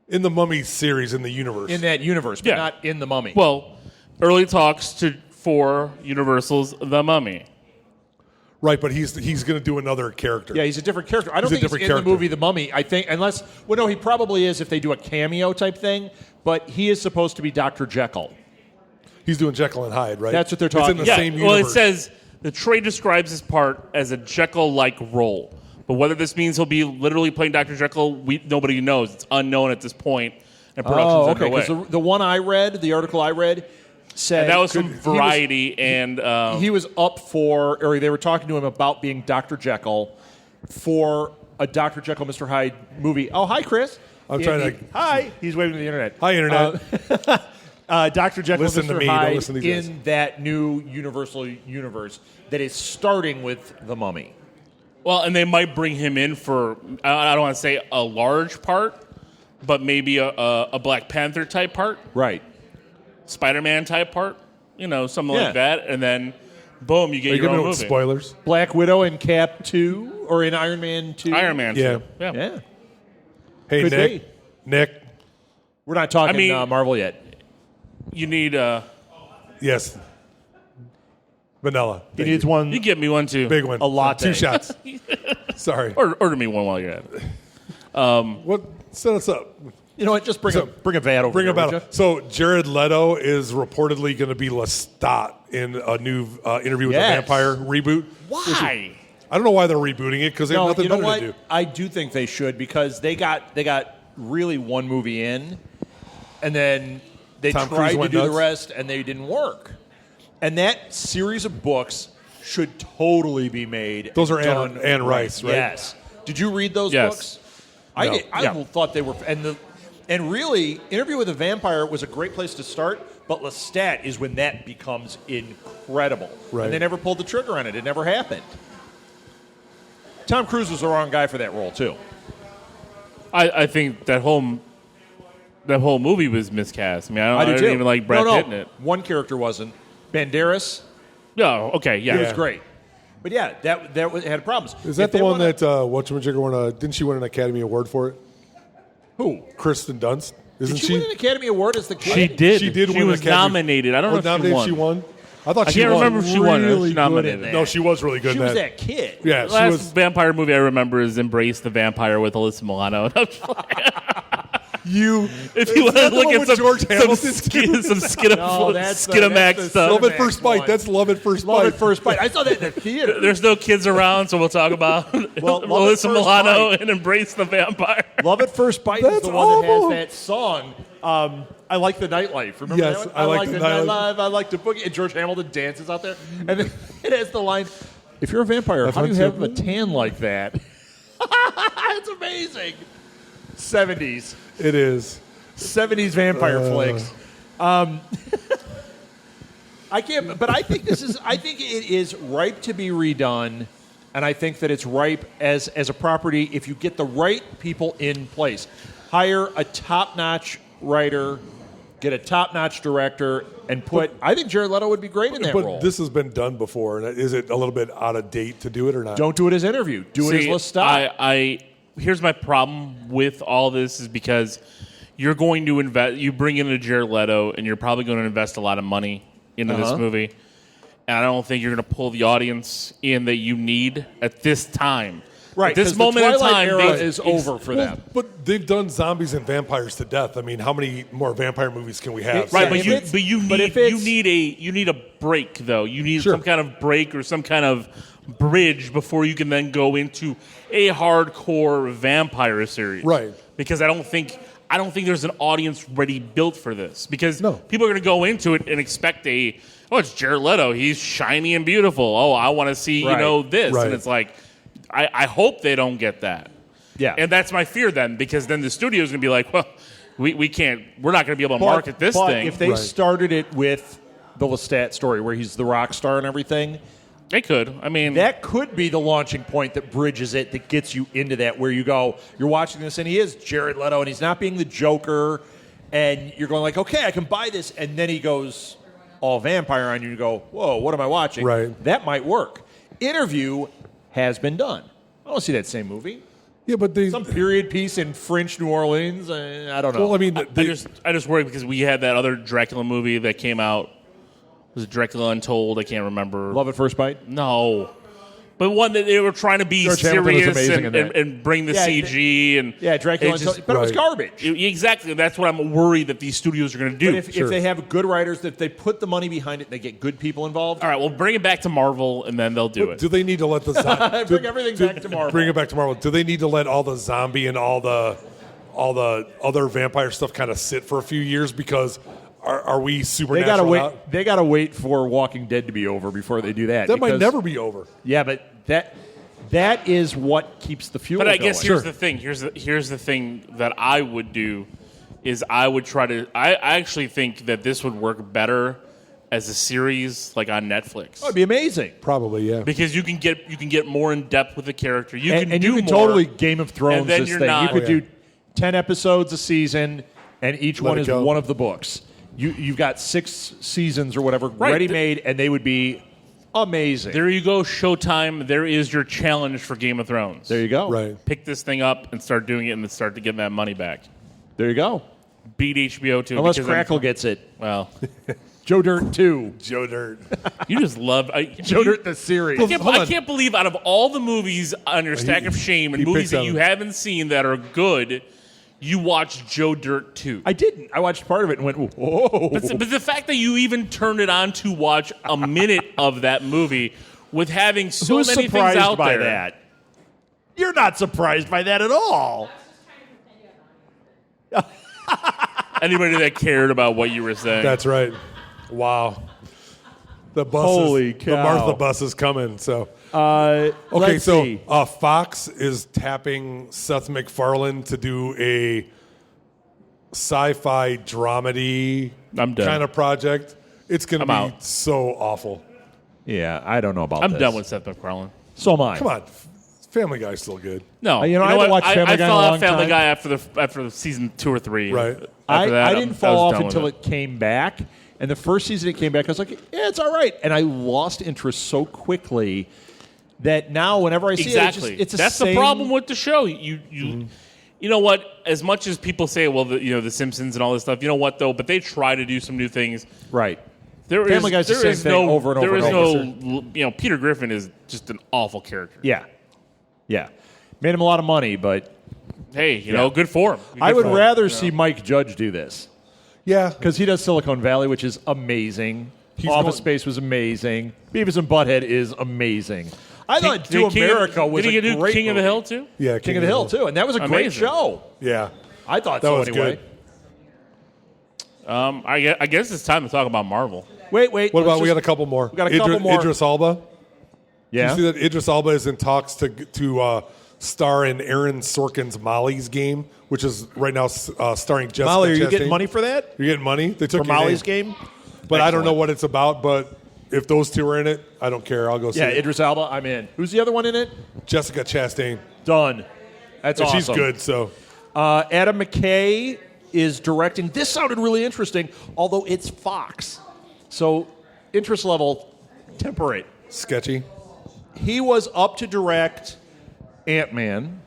in the Mummy series in the universe. In that universe, but Yeah. not in the Mummy. Well, early talks for Universal's The Mummy. Right, but he's going to do another character. yeah, he's a different character. I don't He's a think he's in different character. the movie The Mummy. I think, unless, well, no, he probably is if they do a cameo type thing, but he is supposed to be Dr. Jekyll. He's doing Jekyll and Hyde, right? That's what they're It's in talking the about. same Well, it universe. says the trade describes his part as a Jekyll-like role. But whether this means he'll be literally playing Dr. Jekyll, nobody knows. It's unknown at this point, and production's Oh, okay. underway. Because the one I read, the article I read, said And that was from he was- Variety, and He was up for, or they were talking to him about being Dr. Jekyll for a Dr. Jekyll, Mr. Hyde movie. Oh, hi, Chris. I'm trying to- Hi. He's waving to the internet. Hi, Internet. Dr. Jekyll, Listen Mr. to me, don't Hyde listen to these in guys. that new Universal universe that is starting with The Mummy. well, and they might bring him in for, I don't want to say a large part, but maybe a Black Panther type part, Right. Spider-Man type part, something Yeah. like that, and then boom, you get Are you your own giving movie. spoilers? Black Widow in Cap 2 or in Iron Man 2. Iron Man. Yeah. too. Yeah. Yeah. Hey, Could Nick. be. Nick. We're not talking I mean- Marvel yet. You need, Yes. Vanilla. He Thank needs you. one. you get me one too. Big one. A latte. 2 shots. Sorry. Order me one while you're at it. What? Set us up. You know what? Just bring a vat over Bring here, about would it. So Jared Leto is reportedly going to be Lestat in a new Interview with Yes. the Vampire reboot. Why? I don't know why they're rebooting it because they have No, nothing you know better what? to do. I do think they should because they got really one movie in, and then they Tom Cruise tried to went do the nuts? rest, and they didn't work. And that series of books should totally be made. Those are done Anne Rice, right? Yes. Did you read those Yes. books? No. I Yeah. thought they were, and really, Interview with a Vampire was a great place to start. But Lestat is when that becomes incredible. Right. And they never pulled the trigger on it. It never happened. Tom Cruise was the wrong guy for that role too. I think that whole movie was miscast. I mean, I didn't even like Brad Pitt in it. One character wasn't. Banderas, No, okay, yeah. it was great. But yeah, that had problems. Is that If the they one wanna- that whatchamajigger won? Didn't she win an Academy Award for it? who? Kristen Dunst, isn't Did she win an Academy Award as the kid? She did. She did She win an was Academy- nominated. I don't know if nominated, she won. I thought I she can't won. remember if she won or Really she good in nominated. that. No, she was really good She in was that. that kid. Yeah, The she last was. vampire movie I remember is Embrace the Vampire with Alyssa Milano. You. If you want that to the look one at with some George Hamilton? No, that's the- Skinamax that's the stuff. Love at Cinemax first bite. one. That's Love at first Love bite. at First Bite. I saw that in the theater. There's no kids around, so we'll talk about Love at Alyssa First Milano Bite. and Embrace the Vampire. Love at First Bite is That's the one that awful. has that song. I like the nightlife. Remember Yes, that one? I like the nightlife. nightlife. I like the boogie. And George Hamilton dances out there, and then it has the line, "If you're a vampire, how do you have a tan like that?" It's amazing. 70s It is. vampire flicks. I can't, but I think I think it is ripe to be redone, and I think that it's ripe as a property if you get the right people in place. Hire a top-notch writer get a top-notch director, and put. I think Jared Leto would be great in that role. But this has been done before, and is it a little bit out of date to do it or not? Don't do it as interview. Do it as Lestat. Here's my problem with all this is because you're going to invest. You bring in a Jared Leto, and you're probably going to invest a lot of money into this movie. And I don't think you're going to pull the audience in that you need at this time. Right, at this 'cause the moment in Twilight time era is over for them. But they've done zombies and vampires to death. I mean, how many more vampire movies can we have? Right, Yeah, but you need a break though. You need some kind of break or some kind of bridge before you can then go into a hardcore vampire series. Right. Because I don't think there's an audience ready built for this. Because No. people are going to go into it and expect it's Jared Leto. He's shiny and beautiful. Oh, I want to see this, Right. and it's like. I hope they don't get that. Yeah. And that's my fear then, because then the studio's going to be like, well, we can't, we're not going to be able to market this thing. If they started it with the Lestat story where he's the rock star and everything, they could. I mean, that could be the launching point that bridges it, that gets you into that, where you go, you're watching this and he is Jared Leto and he's not being the Joker, and you're going like, okay, I can buy this, and then he goes all vampire on you and you go, whoa, what am I watching? Right. That might work. Interview has been done. I don't see that same movie. Yeah, but Some period piece in French New Orleans. I don't know. Well, I mean, I just worry because we had that other Dracula movie that came out. Was it Dracula Untold? I can't remember. Love at First Bite? No. But one that they were trying to be George Hamilton was serious amazing in that. and bring the CG. And Dracula it Untold. But it was garbage. Exactly. That's what I'm worried that these studios are going to do. But if they have good writers, if they put the money behind it, they get good people involved. All right, well, bring it back to Marvel, and then they'll do it. Do they need to let the Bring everything back to Marvel. Bring it back to Marvel. Do they need to let all the zombie and all the other vampire stuff kind of sit for a few years because are we supernatural? They gotta wait. now? They gotta wait for Walking Dead to be over before they do that. That might because- never be over. Yeah, but that is what keeps the fuel. But I guess going. here's the thing. Here's the thing that I would do is I would try to. I actually think that this would work better as a series, like on Netflix. Oh, it'd be amazing. Probably, yeah. Because you can get more in depth with the character. You And can you do can more. totally Game of Thrones and then this you're thing. not- You could Oh, yeah. do 10 episodes a season, and each Let one it is go. one of the books. You've got 6 seasons or whatever Right. ready made, and they would be amazing. There you go, Showtime. There is your challenge for Game of Thrones. There you go. Right. Pick this thing up and start doing it, and then start to get that money back. There you go. Beat HBO to Unless because then- Crackle gets it. Well, Joe Dirt 2. Joe Dirt. you just love Joe Dirt the series. I can't believe out of all the movies on your stack of shame and he movies picks that them. you haven't seen that are good, you watched Joe Dirt 2. I didn't. I watched part of it and went, whoa. But the fact that you even turned it on to watch a minute of that movie with having so Who's many surprised things out by there. that? You're not surprised by that at all. Anybody that cared about what you were saying. That's right. Wow. The bus Holy is, cow. The Martha bus is coming. So Okay, okay, so Fox is tapping Seth MacFarlane to do a sci-fi dramedy I'm done. kind of project. It's going to be out. so awful. Yeah, I don't know about I'm this. done with Seth MacFarlane. So am I. Come on, Family Guy's still good. No, You know, I what? haven't watched Family I Guy in a fell long off Family time. Guy after the season 2 or 3. Right. After that, I I didn't was fall off done with until it came back. And the first season it came back, I was like, yeah, it's all right. And I lost interest so quickly that now whenever I see Exactly. it, it's a That's same. the problem with the show. You know what? As much as people say, well, the Simpsons and all this stuff. You know what though? But they try to do some new things. Right. There Family Guy's the there same is thing no, over and over there and is over. no. Peter Griffin is just an awful character. Yeah. Yeah. Made him a lot of money, but Hey, you know, good for him. I would Good for him, rather you know. see Mike Judge do this. Yeah. Because he does Silicon Valley, which is amazing. He's Office going- Space was amazing. Beavis and Butthead is amazing. I thought Did Do King America of, was did he a do great King of the movie. Hill too? Yeah. King of the Hill, too. And that was a great Amazing. show. Yeah. I thought That so was anyway. good. I guess it's time to talk about Marvel. Wait. What about, we got a couple more. We got a couple more. Idris Elba. Yeah. You see that Idris Elba is in talks to star in Aaron Sorkin's Molly's Game, which is right now starring Jessica Molly, are you Chastain. getting money for that? You're getting money? They took For your Molly's name. game? But I don't know Excellent. what it's about, but if those two are in it, I don't care. I'll go see Yeah, it. Idris Elba, I'm in. Who's the other one in it? Jessica Chastain. Done. That's And awesome. she's good, so. Adam McKay is directing. This sounded really interesting, although it's Fox. So interest level, temperate. Sketchy. He was up to direct Ant-Man.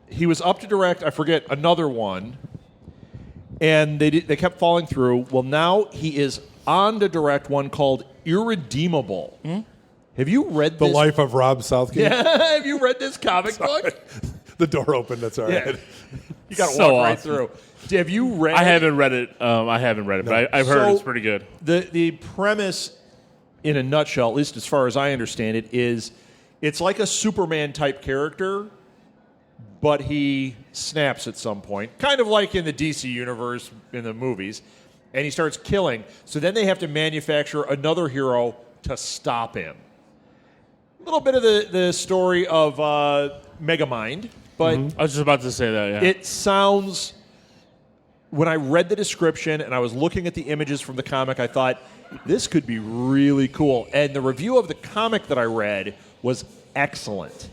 He was up to direct, I forget, another one. And they kept falling through. Well, now he is on to direct one called Irredeemable. Have you read The this? Life of Rob Southgate. Yeah, have you read this comic book? The door opened. That's all right. Yeah. You got to So walk right awesome. through. Have you read? I haven't read it. But I've heard So, it's pretty good. The premise, in a nutshell, at least as far as I understand it, is it's like a Superman type character, but he snaps at some point, kind of like in the DC universe in the movies, and he starts killing. So then they have to manufacture another hero to stop him. A little bit of the story of Megamind, but I was just about to say that, yeah. it sounds, when I read the description and I was looking at the images from the comic, I thought, this could be really cool. And the review of the comic that I read was excellent.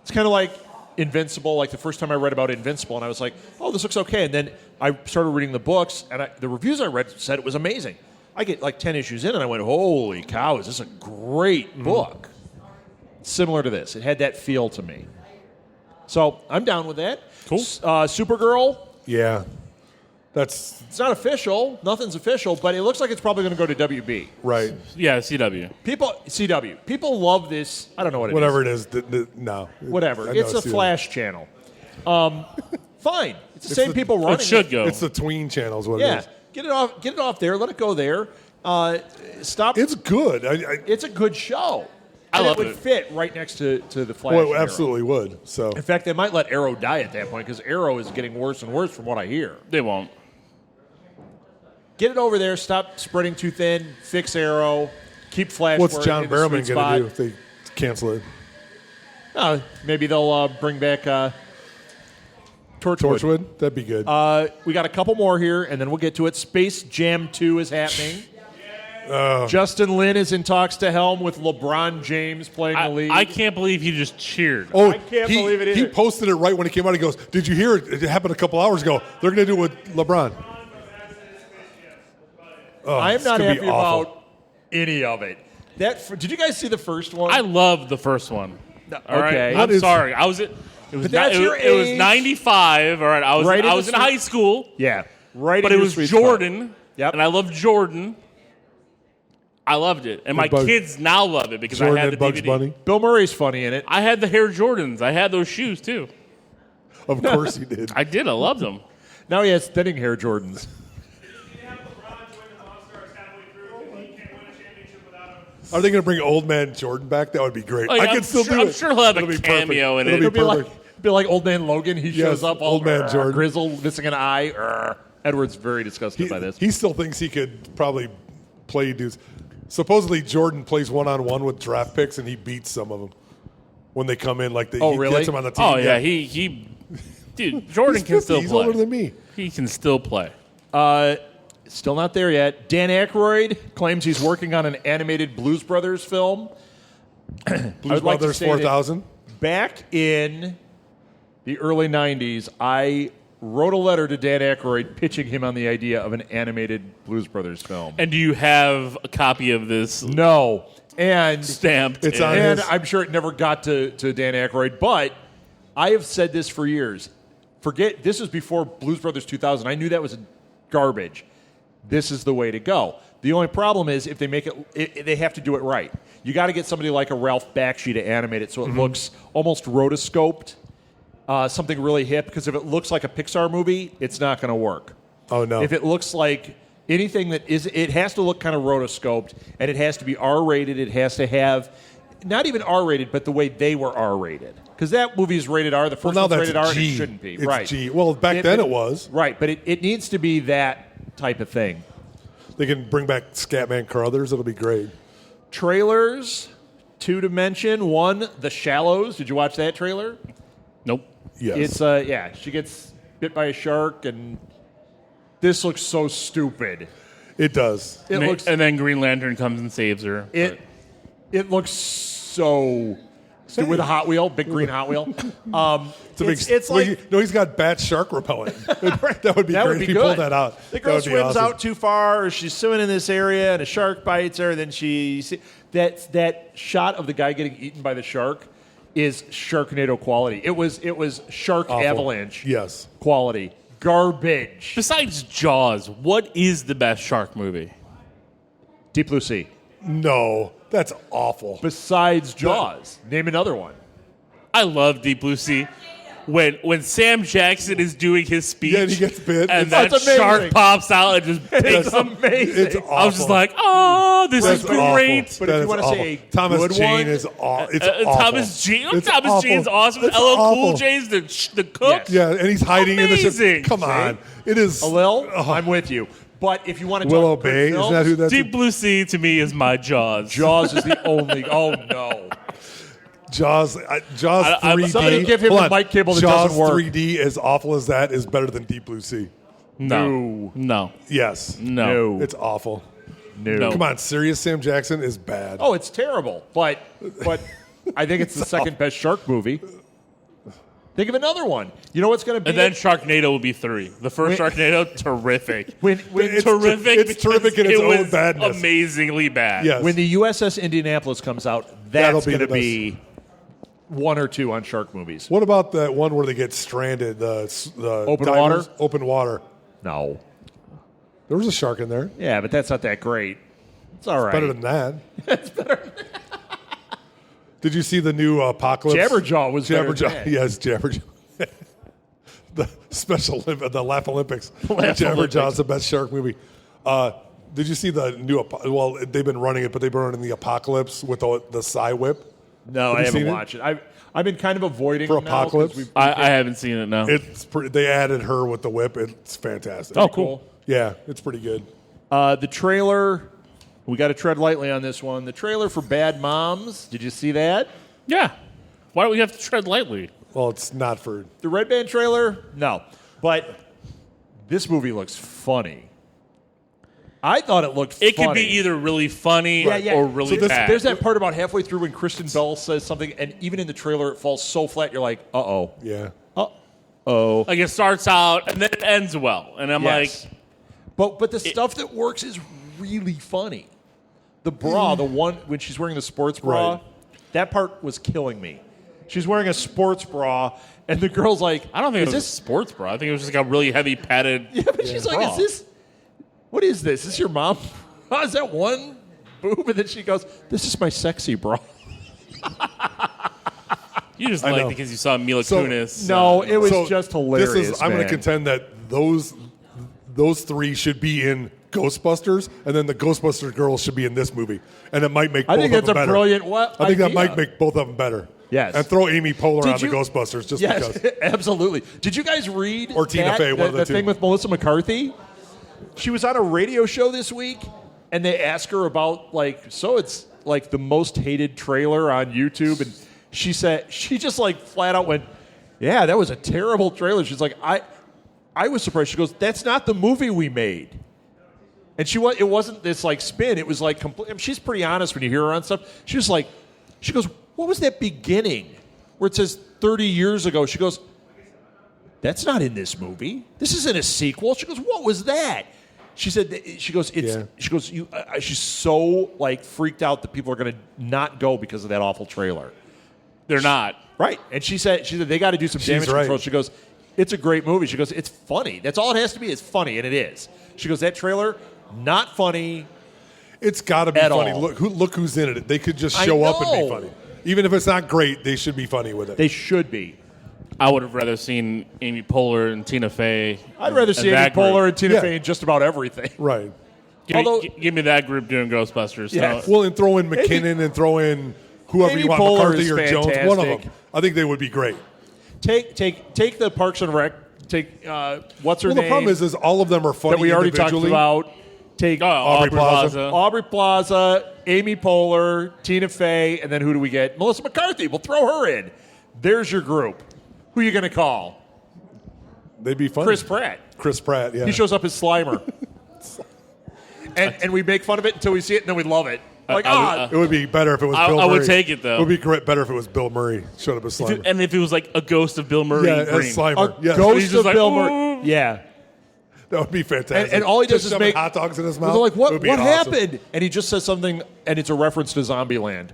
It's kind of like Invincible, like the first time I read about Invincible, and I was like, oh, this looks okay. And then I started reading the books, and the reviews I read said it was amazing. I get like 10 issues in, and I went, holy cow, is this a great book? Similar to this. It had that feel to me. So I'm down with that. Cool. Supergirl, Yeah. That's it's not official. Nothing's official, but it looks like it's probably going to go to WB. right. Yeah, CW. CW. People love this. I don't know what it is. Whatever it is. No. Whatever. I know It's a CW. Flash channel. Fine. It's the same people running It should go. It's the tween channels. What it Yeah. is. Get it off there. Let it go there. Stop. It's good. It's a good show. I And love it would it. fit right next to the Flash. Well, and Arrow. absolutely would. So In fact, they might let Arrow die at that point because Arrow is getting worse and worse from what I hear. They won't. Get it over there. Stop spreading too thin. Fix Arrow. Keep Flash. what's where John in the Barrowman sweet going to spot. do if they cancel it? Maybe they'll bring back Torchwood. Torchwood? That'd be good. We got a couple more here, and then we'll get to it. Space Jam 2 is happening. Justin Lin is in talks to helm with LeBron James playing the lead. I can't believe he just cheered. Oh, I can't believe it He either. posted it right when it came out. He goes, "Did you hear it? It happened a couple hours ago. They're going to do it with LeBron." I'm it's not gonna be happy awful. about any of it. Did you guys see the first one? I loved the first one. All right? okay. I'm sorry. I was it. It was But that's your it was age. 95. All right. I was Right in I the was in sweet- high school, yeah, right. but in it your was sweet spot. Jordan. Yep. And I loved Jordan. I loved it, and my Bug- kids now love it because Jordan I had and the Bugs DVD. Bunny. Bill Murray's funny in it. I had the Hair Jordans. I had those shoes too. Of course he did. I did. I loved them. Now he has thinning hair Jordans. You have LeBron join the All-Stars halfway through, and he can't win a championship without him. Are they going to bring old man Jordan back? That would be great. Like, I I'm could still sure- do I'm it. sure he'll have a It'll be cameo perfect. in it. It'll It'll be be like perfect. Old Man Logan. He shows up all Old Man Jordan. grizzled, missing an eye. Urgh. Edward's very disgusted by this. He still thinks he could probably play dudes. Supposedly Jordan plays one-on-one with draft picks, and he beats some of them when they come in. Like he really? gets them on the team. Oh yeah, he dude, Jordan He's can 50. still He's play. older than me. He can still play. Still not there yet. Dan Aykroyd claims he's working on an animated Blues Brothers film. Blues like to Brothers say that- 4000. Back in the early 90s, I wrote a letter to Dan Aykroyd pitching him on the idea of an animated Blues Brothers film. And do you have a copy of this No. And stamped? It's in? on And his- I'm sure it never got to Dan Aykroyd, but I have said this for years. This was before Blues Brothers 2000. I knew that was garbage. This is the way to go. The only problem is if they make it, they have to do it right. You got to get somebody like a Ralph Bakshi to animate it so it looks almost rotoscoped, something really hip, because if it looks like a Pixar movie, it's not going to work. Oh, no. If it looks like anything that is, it has to look kind of rotoscoped, and it has to be R-rated. It has to have, not even R-rated, but the way they were R-rated. Because that movie is rated R. The first now one's that's rated R, and G. it shouldn't be. It's right. G. Well, back then it was. Right, but it needs to be that type of thing. They can bring back Scatman Crothers. It'll be great. Trailers, two to mention. One, The Shallows. Did you watch that trailer? Nope. Yes. It's she gets bit by a shark, and this looks so stupid. It does. It looks And then Green Lantern comes and saves her. it looks so with a Hot Wheel, big green Hot Wheel. It's like he's got bat shark repellent. That would be that great would be if he good. pulled that out. The girl That would be swims awesome. out too far, or she's swimming in this area, and a shark bites her. And then that shot of the guy getting eaten by the shark is Sharknado quality. It was Shark Awful. Avalanche. Yes. Quality. Garbage. Besides Jaws, what is the best shark movie? Deep Blue Sea. No, that's awful. Besides Jaws, name another one. I love Deep Blue Sea. When Sam Jackson is doing his speech, Yeah, and he gets bit. and That's that amazing. shark pops out and just takes It's him. amazing. It's awful. I was just like, oh, this That's is great. awful. But if That you is wanna awful. say a Thomas good Jane one, is it's awful. Thomas Jane. It's Thomas awful. Jane's awesome. It's LL awful. Cool J's the cook. Yes. Yeah, and he's hiding in the Amazing. ship. Come on, it is A Lil, I'm with you. But if you want to Willow talk good Bay. films, Isn't that who that's? Deep Blue Sea to me is my Jaws. Jaws is the only. Oh no. Jaws 3D. Somebody give him Hold the on. mic cable that Jaws doesn't work. 3D, as awful as that, is better than Deep Blue Sea. No. Yes. No. It's awful. No. Come on, serious Sam Jackson is bad. Oh, it's terrible. But I think it's the second best shark movie. Think of another one. You know what's going to be? And then Sharknado will be 3. The first Sharknado, terrific. when It's terrific. it's terrific in its it own was badness. amazingly bad. Yes. when the USS Indianapolis comes out, That'll that's be going to the be 1 or 2 on shark movies. What about that one where they get stranded? The Open divers? water? Open water. No. There was a shark in there. Yeah, but that's not that great. It's all right. Better than that. It's better. Did you see the new Apocalypse? Jabberjaw was better than Jabberjaw. that. Yes, Jabberjaw. The special the Laugh Olympics. Laugh Jabberjaw's Olympics. the best shark movie. Did you see the new? Well, they've been running it, but they've been running the Apocalypse with the Psy Whip. No, I you haven't seen it? watched it. I've been kind of avoiding For them now 'cause Apocalypse? we've- I haven't seen it, no. It's they added her with the whip. It's fantastic. Oh, cool. Yeah, it's pretty good. The trailer, we got to tread lightly on this one. The trailer for Bad Moms, did you see that? Yeah. Why do we have to tread lightly? Well, it's not for. The Red Band trailer? No. But this movie looks funny. I thought it looked funny. It could be either really funny or really bad. There's that part about halfway through when Kristen Bell says something, and even in the trailer, it falls so flat, you're like, uh-oh. Yeah. Uh-oh. Like, it starts out and then it ends well. And I'm Yes. like, But the stuff that works is really funny. The bra, the one when she's wearing the sports bra, Right. that part was killing me. She's wearing a sports bra, and the girl's like, I don't think it is was a sports bra. I think it was just like a really heavy padded. Yeah, but she's like, bra. is this? What is this? Is this your mom? Is that one boob? And then she goes, this is my sexy bra. You just I liked know. it because you saw Mila So- Kunis. No, it was So just hilarious. I'm going man. to contend that those three should be in Ghostbusters, and then the Ghostbusters girls should be in this movie, and it might make. I both think of that's them a better. brilliant I think that idea. might make both of them better. Yes. and throw Amy Poehler Did on you- the Ghostbusters just Yes, because. absolutely. Did you guys read Or Tina that, Fey, one of the two. thing with Melissa McCarthy? She was on a radio show this week, and they asked her about, like, so it's like the most hated trailer on YouTube, and she said, she just like flat out went, yeah, that was a terrible trailer. She's like, I was surprised. She goes, that's not the movie we made. And it wasn't this like spin. It was like complete. I mean, she's pretty honest when you hear her on stuff. She was like, she goes, what was that beginning where it says 30 years ago? She goes, that's not in this movie. This isn't a sequel. She goes, what was that? She said, she goes, it's. Yeah. She goes, she's so like freaked out that people are going to not go because of that awful trailer. They're not. Right. And she said they got to do some damage right. control. She goes, it's a great movie. She goes, it's funny. That's all it has to be. It's funny, and it is. She goes, that trailer, not funny. It's got to be At funny. all. Look who's in it. They could just I show up and be know. funny. Even if it's not great, they should be funny with it. They should be. I would have rather seen Amy Poehler and Tina Fey. I'd rather see Amy that group. Poehler and Tina Yeah. Fey in just about everything. right. Although- Give me that group doing Ghostbusters. Yes. So- Well, and throw in McKinnon and throw in whoever Amy you want, Poehler McCarthy is or Jones. One of fantastic. them. I think they would be great. Take the Parks and Rec. Take what's her Well, name? the problem is all of them are funny that we already talked individually. about. Take Aubrey Plaza. Aubrey Plaza, Amy Poehler, Tina Fey, and then who do we get? Melissa McCarthy. We'll throw her in. There's your group. Who are you going to call? They'd be funny. Chris Pratt. Chris Pratt, yeah. He shows up as Slimer. and we make fun of it until we see it, and then we love it. Like, It would be better if it was Bill Murray. I would take it, though. It would be better if it was Bill Murray showed up as Slimer. And if it was like a ghost of Bill Murray Yeah, in green. as Slimer. a Yes. ghost He's of just like, Bill "Ooh." Murray. Yeah. That would be fantastic. And all he does Just is shoving make hot dogs in his They're mouth. like, It what would be what awesome. happened? And he just says something, and it's a reference to Zombieland.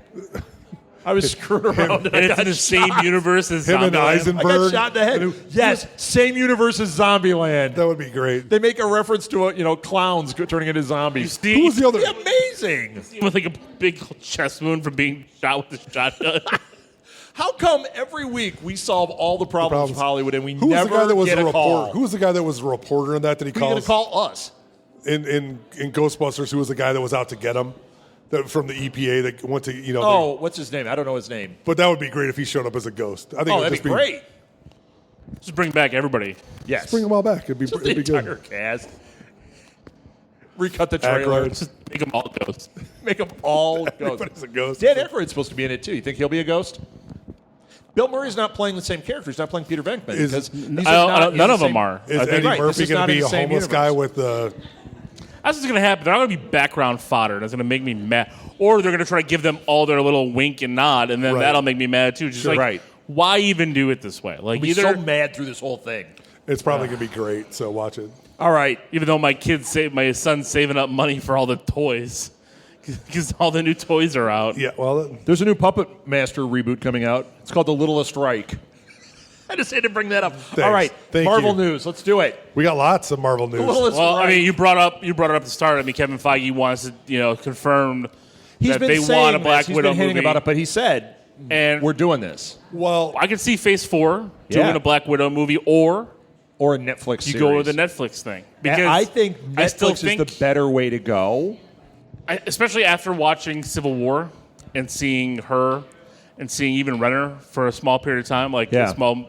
I was screwing around. And it's in the same universe as Him and Zombieland. I Eisenberg. got shot in the head. Yes, same universe as Zombieland. That would be great. They make a reference to clowns turning into zombies. See, Who was the other? It'd be amazing. with like a big chest wound from being shot with a shotgun. How come every week we solve all the problems of Hollywood and we Who was never the guy that was get a a reporter? call? Who was the guy that was a reporter in that he Who are you going calls to call us? in Ghostbusters? Who was the guy that was out to get him? That from the EPA that went to Oh, what's his name? I don't know his name. But that would be great if he showed up as a ghost. I think it Oh, would that'd just be great. Just bring back everybody. Yes. Bring them all back. It'd be the entire good. cast. Recut the trailer. Aykroyd. Just make them all ghosts. Make them all ghosts. Everybody's a ghost. Dan Aykroyd's supposed to be in it, too. You think he'll be a ghost? Bill Murray's not playing the same character. He's not playing Peter Venkman. Is- because these are I not don't- in none the of them same- are. Is I think- Eddie Right, this Murphy is going not to in be the a same homeless guy universe. with the? That's what's going to happen. They're not going to be background fodder. That's going to make me mad. Or they're going to try to give them all their little wink and nod, and then Right. that'll make me mad too. Just Sure. like, Right. why even do it this way? Like I'll be either, so mad through this whole thing. It's probably going to be great. So watch it. All right. even though my son's saving up money for all the toys, because all the new toys are out. Yeah. Well, There's a new Puppet Master reboot coming out. It's called The Littlest Reich. I just had to bring that up. All right. Thank Marvel you. news. Let's do it. we got lots of Marvel news. Littlest Well, I Reich. mean, you brought it up at the start. I mean, Kevin Feige wants to, confirm He's that been they saying want a Black this. Widow He's been hinting movie. about it, but he said, And we're doing this. Well, I could see Phase 4 doing Yeah. a Black Widow movie, or Or a Netflix you series. go with the Netflix thing. Because I think I still Netflix think, is the better way to go. especially after watching Civil War and seeing her and seeing even Renner for a small period of time, like Yeah. a small,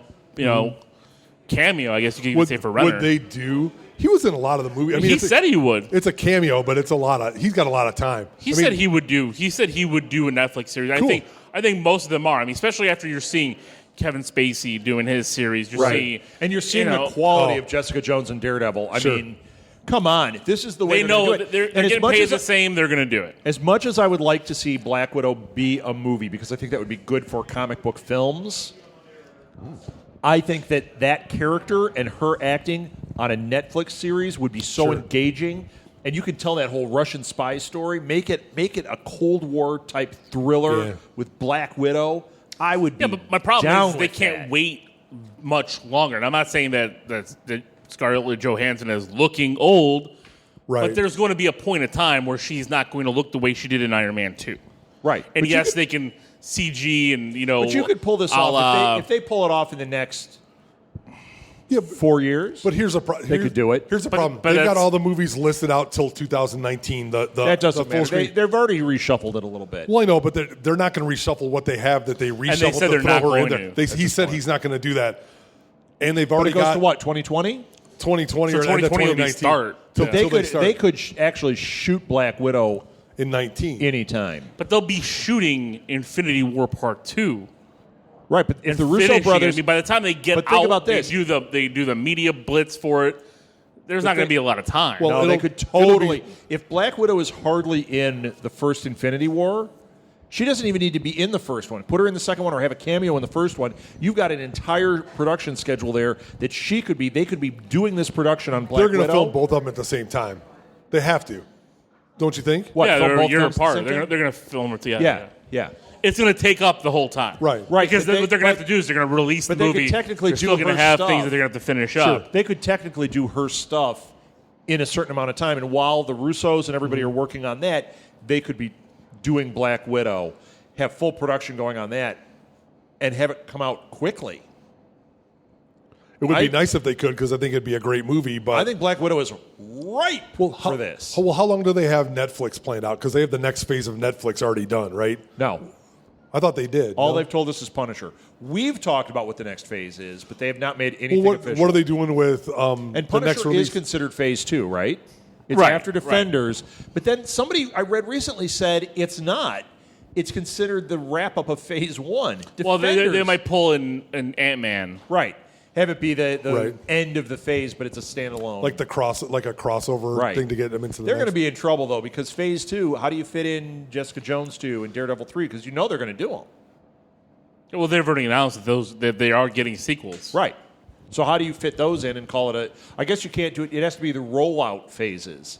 cameo, I guess you could even say for Renner. would they do? He was in a lot of the movie. I mean, he it's said he would. it's a cameo, but it's a lot of. He's got a lot of time. He said he would do. He said he would do a Netflix series. Cool. I think most of them are. I mean, especially after you're seeing Kevin Spacey doing his series. You're seeing, And you're seeing you know, the quality oh. of Jessica Jones and Daredevil. I Sure. mean, come on. If this is the way They they're know gonna do that it. they're And as getting much paid as the same. They're going to do it. As much as I would like to see Black Widow be a movie, because I think that would be good for comic book films, I think that character and her acting on a Netflix series would be so Sure. engaging, and you could tell that whole Russian spy story. Make it a Cold War type thriller Yeah. with Black Widow. I would be Yeah, but my problem down is they with can't that. wait much longer. And I'm not saying that Scarlett Johansson is looking old, Right. but there's going to be a point in time where she's not going to look the way she did in Iron Man 2. Right. And But you yes, could- they can CG and, But you could pull this a la- off if they pull it off in the next Yeah, 4 years. but here's a problem. They could do it. Here's the But- problem. but They've got that's- all the movies listed out till 2019. The that doesn't the full matter. screen. They've already reshuffled it a little bit. Well, I know, but they're not going to reshuffle what they have that they reshuffled. said they're to not throw her in going there. to. He said he's not going to do that, and they've But already it goes got to what, 2020? 2020 So or end of 2020 will be 2019. start. Till- Yeah. till They start could actually shoot Black Widow in 19. anytime. But they'll be shooting Infinity War Part 2. Right, but if the Russo finishing it. brothers, I mean, by the time they get But think out, about this. they do the media blitz for it. There's not going to be a lot of time. Well, no, they it'll- could it'll totally. be- If Black Widow is hardly in the first Infinity War, she doesn't even need to be in the first one. Put her in the second one or have a cameo in the first one. You've got an entire production schedule there that she could be. They could be doing this production on Black They're going to Widow. film both of them at the same time. They have to, don't you think? What? yeah, film they're both a year films at the apart. same They're time? going to film it together. Yeah, yeah. It's going to take up the whole time. Right. Right, Because but they- what they're going to but- have to do is they're going to release the but they could movie. technically they're do still going to her have stuff. things that they're going to have to finish Sure. up. They could technically do her stuff in a certain amount of time, and while the Russos and everybody are working on that, they could be doing Black Widow, have full production going on that, and have it come out quickly. It would I- be nice if they could because I think it'd be a great movie. But I think Black Widow is ripe for this. How long do they have Netflix planned out? Because they have the next phase of Netflix already done, right? No. I thought they did. All no? they've told us is Punisher. We've talked about what the next phase is, but they have not made anything Well, official. what are they doing with And the Punisher next is release? considered phase 2, right? It's Right, after right. Defenders. But then somebody I read recently said it's not. It's considered the wrap-up of phase 1. Well, they Defenders- might pull in an Ant-Man. Right. have it be the Right. end of the phase, but it's a standalone. like a crossover Right. thing to get them into the They're going to next. be in trouble, though, because Phase 2, how do you fit in Jessica Jones 2 and Daredevil 3? Because you know they're going to do them. Well, they've already announced that they are getting sequels. Right. So how do you fit those in and call it a... I guess you can't do it. It has to be the rollout phases.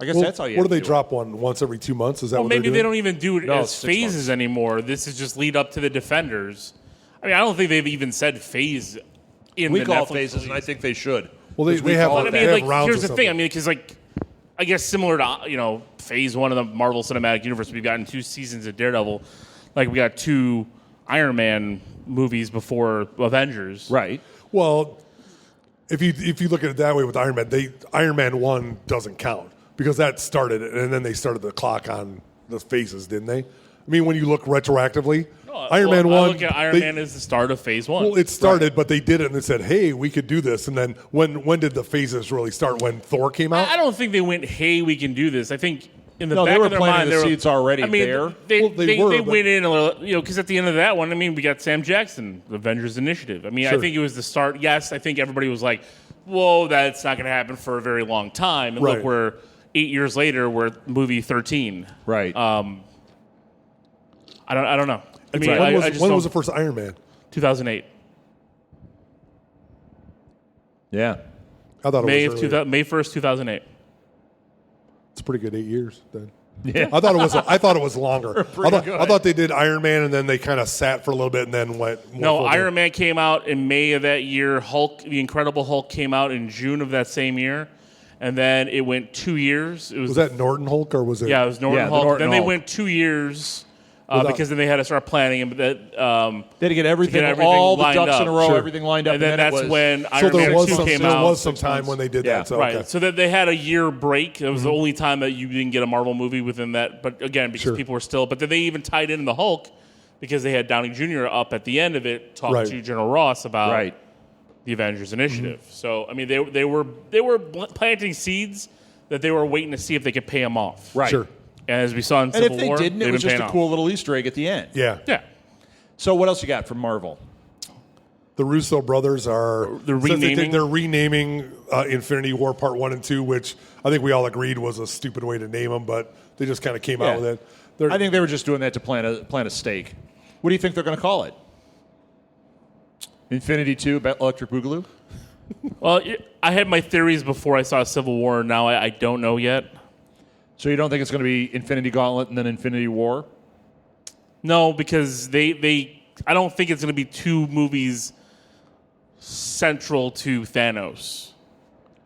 I guess that's how you What have do they to do drop one once every 2 months? Is that Well, what maybe they're they doing? don't even do it No, as it's 6 phases months. anymore. This is just lead up to the Defenders. I mean, I don't think they've even said phase in We the call Netflix phases, and I release. think they should. Well, they we have call But it I mean, they like, have rounds here's or the thing. I something. mean, because like, I guess similar to Phase 1 of the Marvel Cinematic Universe, we've gotten 2 seasons of Daredevil. Like we got 2 Iron Man movies before Avengers. Right. Well, if you look at it that way with Iron Man, Iron Man 1 doesn't count because that started it, and then they started the clock on the phases, didn't they? I mean, when you look retroactively, Iron Man 1... I look at Iron Man as the start of Phase 1. Well, it started, but they did it and they said, hey, we could do this. And then when did the phases really start? When Thor came out? I don't think they went, hey, we can do this. I think in the No, back they were of their planting mind, the they were, seeds already I mean, there. They, Well, they, they were, they but- went in a little, because at the end of that one, I mean, we got Sam Jackson, Avengers Initiative. I mean, I Sure. think it was the start. Yes, I think everybody was like, whoa, that's not going to happen for a very long time. And Right. look, we're 8 years later, we're movie 13. Right. I don't know. I mean, when was, I just when don't- was the first Iron Man? 2008. yeah. I thought May it of was 2000, May 1st, 2008. It's a pretty good 8 years then. Yeah. I thought it was longer. Pretty good. I thought they did Iron Man and then they kind of sat for a little bit and then went. No, Iron Man came out in May of that year. Hulk, the Incredible Hulk, came out in June of that same year, and then it went 2 years. It was, Was that Norton Hulk or was it? yeah, it was Norton Yeah, the Hulk. Norton then they Hulk. went 2 years Without- because then they had to start planning, and that They had to get everything, everything all the lined ducks in a up. row, Sure. everything lined up, and then it that's was, when So Iron there Man was 2 some came there out. was some time when they did Yeah. that. So Right, okay. so that they had a year break. It was the only time that you didn't get a Marvel movie within that. But again, because Sure. people were still. But then they even tied in the Hulk because they had Downey Jr. up at the end of it, talking Right. to General Ross about right. the Avengers Initiative. So I mean, they were planting seeds that they were waiting to see if they could pay them off. Right. Sure. And as we saw in And Civil if they War, didn't, they've it was been just paying a off. cool little Easter egg at the end. Yeah. Yeah. So what else you got from Marvel? The Russo brothers are They're since renaming- they're renaming Infinity War Part 1 and 2, which I think we all agreed was a stupid way to name them, but they just kind of came Yeah. out with it. They're, I think they were just doing that to plant a stake. What do you think they're going to call it? Infinity 2, Electric Boogaloo? Well, I had my theories before I saw Civil War. Now I don't know yet. So you don't think it's going to be Infinity Gauntlet and then Infinity War? No, because I don't think it's going to be 2 movies central to Thanos.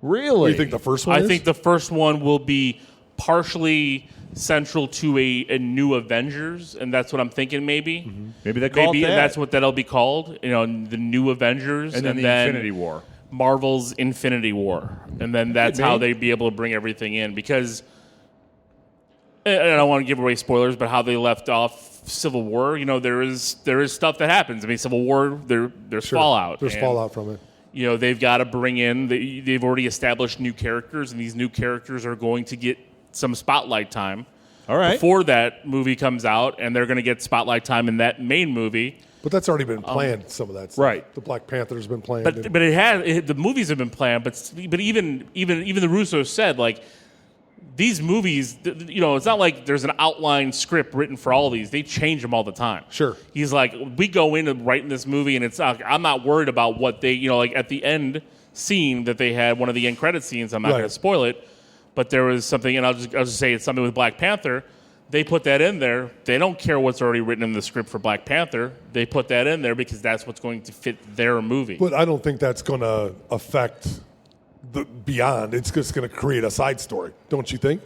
Really? you think the first one I is? think the first one will be partially central to a new Avengers, and that's what I'm thinking. Maybe, Maybe they call maybe it that. that's what that'll be called. You know, the new Avengers, and then the Infinity War. Marvel's Infinity War, and then that's Could how be. they'd be able to bring everything in. Because I don't want to give away spoilers, but how they left off Civil War, you know, there is stuff that happens. I mean, Civil War, there's Sure. fallout. There's and, fallout from it. You know, they've got to bring in. They've already established new characters, and these new characters are going to get some spotlight time. All right. Before that movie comes out, and they're going to get spotlight time in that main movie. But that's already been planned, some of that stuff. Right. The Black Panther's been planned. But the movies have been planned. But even the Russos said, like, these movies, you know, it's not like there's an outline script written for all these. They change them all the time. Sure. He's like, we go into writing this movie, and it's not, I'm not worried about what they, you know, like at the end scene that they had, one of the end credit scenes. I'm not going Right. to spoil it, but there was something, and I'll just say it's something with Black Panther. They put that in there. They don't care what's already written in the script for Black Panther. They put that in there because that's what's going to fit their movie. But I don't think that's going to affect the beyond. It's just going to create a side story, don't you think?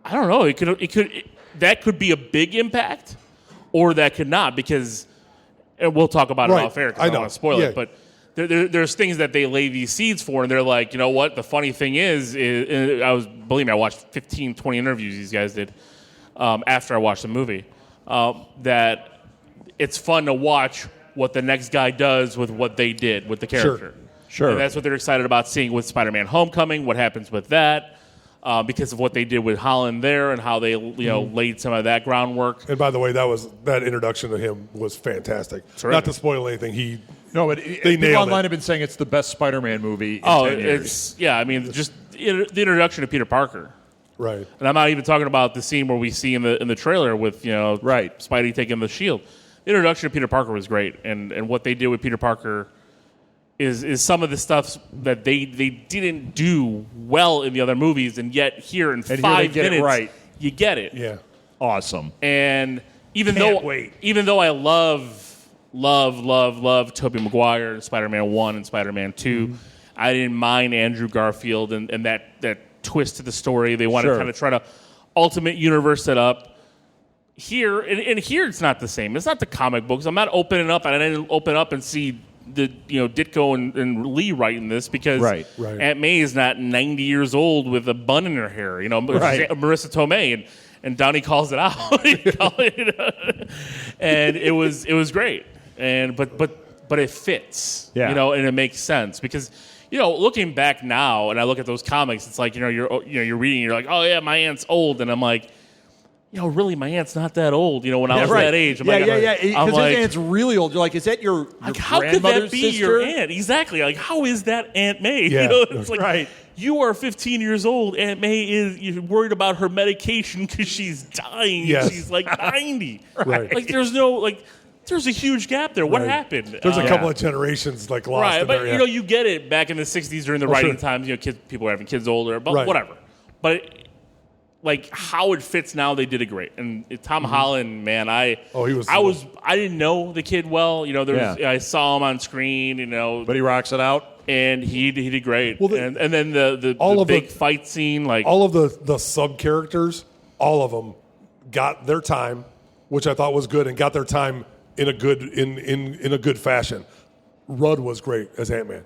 I don't know. That could be a big impact, or that could not, because and we'll talk about Right. it off air because I I don't know. want to spoil Yeah. it. But there's things that they lay these seeds for, and they're like, you know what? The funny thing is believe me, I watched 15, 20 interviews these guys did after I watched the movie. That it's fun to watch what the next guy does with what they did with the character. Sure. And that's what they're excited about seeing with Spider-Man: Homecoming. What happens with that? Because of what they did with Holland there and how they laid some of that groundwork. And by the way, that introduction to him was fantastic. Terrific. Not to spoil anything, No, but They people nailed online it. have been saying it's the best Spider-Man movie in 10 years. I mean, just the introduction to Peter Parker. Right. And I'm not even talking about the scene where we see in the trailer with Right. Spidey taking the shield. The introduction to Peter Parker was great, and what they did with Peter Parker is some of the stuff that they didn't do well in the other movies, and yet here in 5 here they get it minutes right. you get it. Yeah. Awesome. And even Can't wait. though I love Tobey Maguire and Spider-Man 1 and Spider-Man 2, I didn't mind Andrew Garfield and that twist to the story. They want to kind of try to ultimate universe it up. Here and here it's not the same. It's not the comic books. I'm not opening up, and I didn't open up and see the Ditko and Lee writing this because Right. Aunt May is not 90 years old with a bun in her hair. Marissa Tomei and Downey calls it out. And it was great. And but it fits. Yeah. And it makes sense because looking back now and I look at those comics, it's like you're reading, you're like, oh yeah, my aunt's old, and I'm like, really, my aunt's not that old. When I was that age, I'm Because his like, aunt's really old. You're like, is that your how could grandmother's that be sister? your aunt? Exactly. Like, how is that Aunt May? Yeah. It's like, Right. you are 15 years old. Aunt May you're worried about her medication because she's dying. Yes. She's like 90. Right. Like, there's a huge gap there. What Right. happened? There's a couple of generations lost. Right, in but there, yeah. you get it back in the 60s during the writing times. People were having kids older, but Right. whatever. But like how it fits now, they did it great. And Tom Holland, man, I didn't know the kid well. I saw him on screen. But he rocks it out. And he did great. Well, and then the all of big the- fight scene, like all of the sub characters, all of them got their time, which I thought was good, and got their time in a good fashion. Rudd was great as Ant-Man.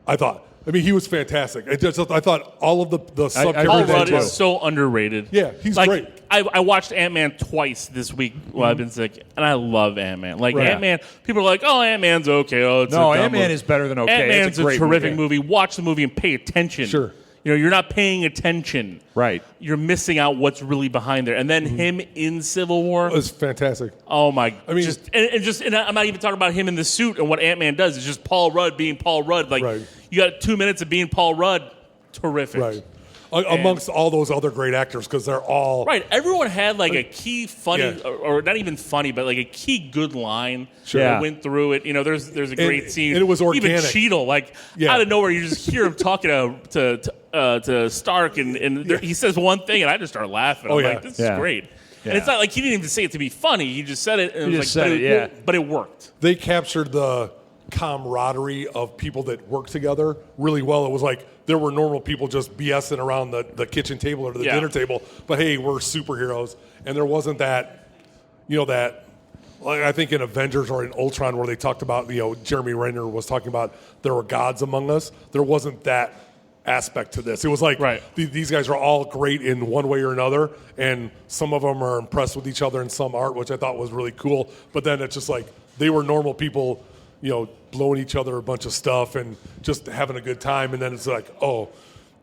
I thought. I mean, he was fantastic. I thought all of the sub Paul characters. Rudd is so underrated. Yeah, he's like, great. I watched Ant-Man twice this week while I've been sick, and I love Ant-Man. Like, Right. Ant-Man, people are like, oh, Ant-Man's okay. Oh, it's a dumb Ant-Man movie. is better than okay. Ant-Man's It's a great terrific movie. movie. Watch the movie and pay attention. Sure. You're not paying attention. Right. You're missing out what's really behind there. And then him in Civil War. It was fantastic. Oh my! I mean- and I'm not even talking about him in the suit and what Ant-Man does. It's just Paul Rudd being Paul Rudd. Like, Right. you got 2 minutes of being Paul Rudd. Terrific. Right. Amongst all those other great actors, because they're all Right. Everyone had like a key funny, Yeah. or not even funny, but like a key good line. Sure. That Yeah. went through it. There's a great scene. and it was Even organic. Cheadle, like Yeah. out of nowhere, you just hear him talking to Stark, and he says one thing, and I just start laughing. Oh, I'm yeah. like, this Yeah. is great. Yeah. And it's not like he didn't even say it to be funny. He just said it, and He it was just like, said it, yeah. but it worked. they captured the camaraderie of people that work together really well. It was like there were normal people just BSing around the kitchen table or the Yeah. dinner table, but hey, we're superheroes. And there wasn't that, like I think in Avengers or in Ultron where they talked about, Jeremy Renner was talking about there were gods among us. There wasn't that aspect to this. It was like Right. these guys are all great in one way or another, and some of them are impressed with each other and some aren't, which I thought was really cool. But then it's just like they were normal people, blowing each other a bunch of stuff and just having a good time. And then it's like, oh,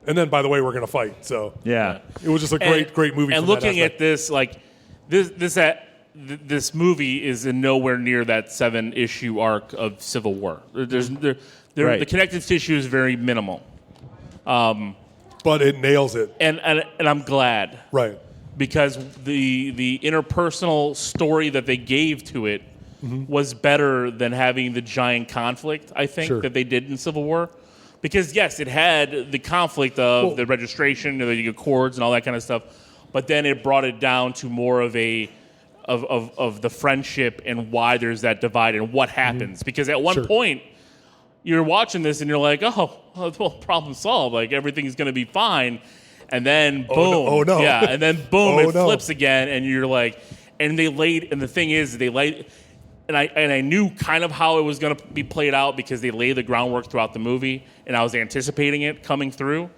and then by the way, we're going to fight. So Yeah. it was just a great movie. And from that looking aspect. at this, like this movie is in nowhere near that 7-issue arc of Civil War. Right. The connective tissue is very minimal, but it nails it. and I'm glad Right. because the interpersonal story that they gave to it was better than having the giant conflict, I think, Sure. that they did in Civil War. Because, yes, it had the conflict of the registration, the accords, and all that kind of stuff, but then it brought it down to more of a of the friendship and why there's that divide and what happens. Because at one Sure. point, you're watching this and you're like, well, problem solved. Like, everything's going to be fine. And then, boom. Oh, no. Yeah, and then, boom, Oh, it no. flips again, and you're like, and the thing is, they laid, and I knew kind of how it was going to be played out because they laid the groundwork throughout the movie, and I was anticipating it coming through,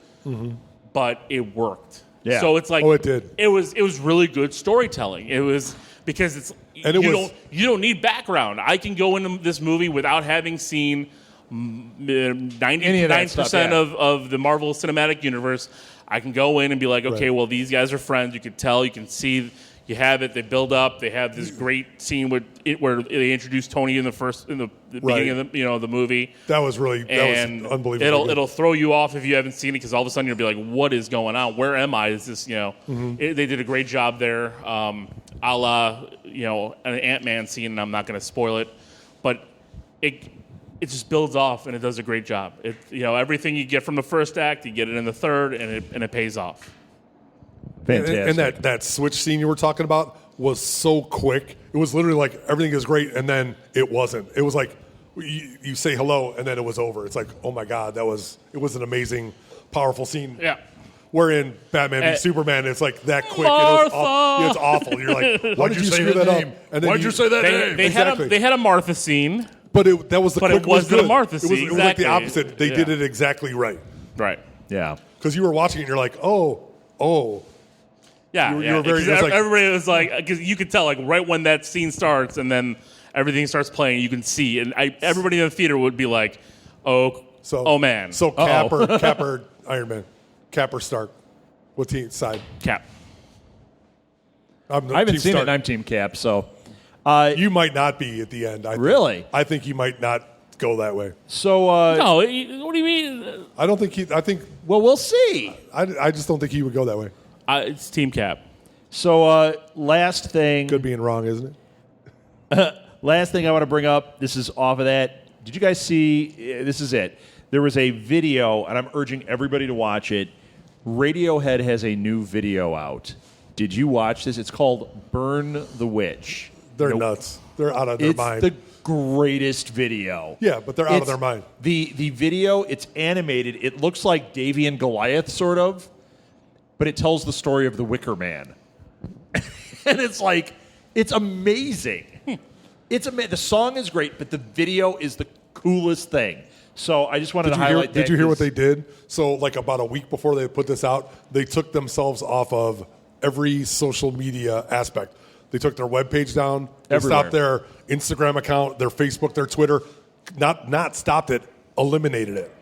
but it worked. Yeah. So it's like, Oh, it did. It was really good storytelling. It was because you don't need background. I can go into this movie without having seen 99% stuff, yeah. of the Marvel Cinematic Universe. I can go in and be like, okay, well, these guys are friends. You can tell, you can see, You have it. They build up. They have this great scene where they introduce Tony in the beginning of the movie. That was unbelievable. It'll throw you off if you haven't seen it because all of a sudden you'll be like, "What is going on? Where am I?" Is this They did a great job there, a la an Ant-Man scene. And I'm not going to spoil it, but it just builds off and it does a great job. Everything you get from the first act, you get it in the third, and it pays off. Fantastic. And that switch scene you were talking about was so quick. It was literally like everything is great, and then it wasn't. It was like you say hello, and then it was over. It's like, oh my God, it was an amazing, powerful scene. Yeah. Wherein Batman v Superman, it's like that quick. Martha! It's awful. You're like, why'd you screw that up? And then Why'd you say that name? They had a Martha scene. But that was the quick. But it wasn't a Martha scene. It was like the opposite. They did it exactly right. Right. Yeah. Because you were watching it, and you're like, oh. Yeah, you were very. Everybody was like, because you could tell, like, right when that scene starts, and then everything starts playing, you can see, and everybody in the theater would be like, oh man. So Cap or Iron Man, Cap or Stark, what team side? Cap. I haven't seen it, and I'm Team Cap. So you might not be at the end. Really? I think you might not go that way. So no, what do you mean? I don't think I think. Well, we'll see. I just don't think he would go that way. It's Team Cap. So last thing. Good being wrong, isn't it? Last thing I want to bring up. This is off of that. Did you guys see? This is it. There was a video, and I'm urging everybody to watch it. Radiohead has a new video out. Did you watch this? It's called "Burn the Witch." They're nuts. They're out of their mind. It's the greatest video. Yeah, but they're out of their mind. The video, it's animated. It looks like Davy and Goliath, sort of, but it tells the story of the Wicker Man. And it's like, it's amazing. The song is great, but the video is the coolest thing. So I just wanted to highlight that. Did you hear what they did? So like about a week before they put this out, they took themselves off of every social media aspect. They took their webpage down. They stopped their Instagram account, their Facebook, their Twitter. Not stopped it, eliminated it.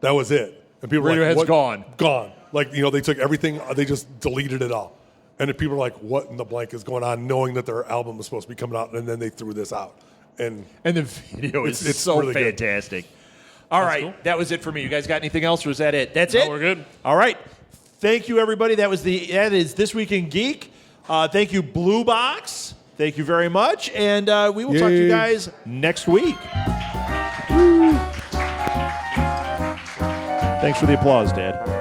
That was it. And people were like, Radiohead's gone. Gone. Like, they took everything, they just deleted it all. And then people were like, what in the blank is going on, knowing that their album was supposed to be coming out, and then they threw this out. And the video is it's so really fantastic. All right, cool. That was it for me. You guys got anything else, or is that it? That's No, it? we're good. All right. Thank you, everybody. That is This Week in Geek. Thank you, Blue Box. Thank you very much. And we will talk to you guys next week. Thanks for the applause, Dad.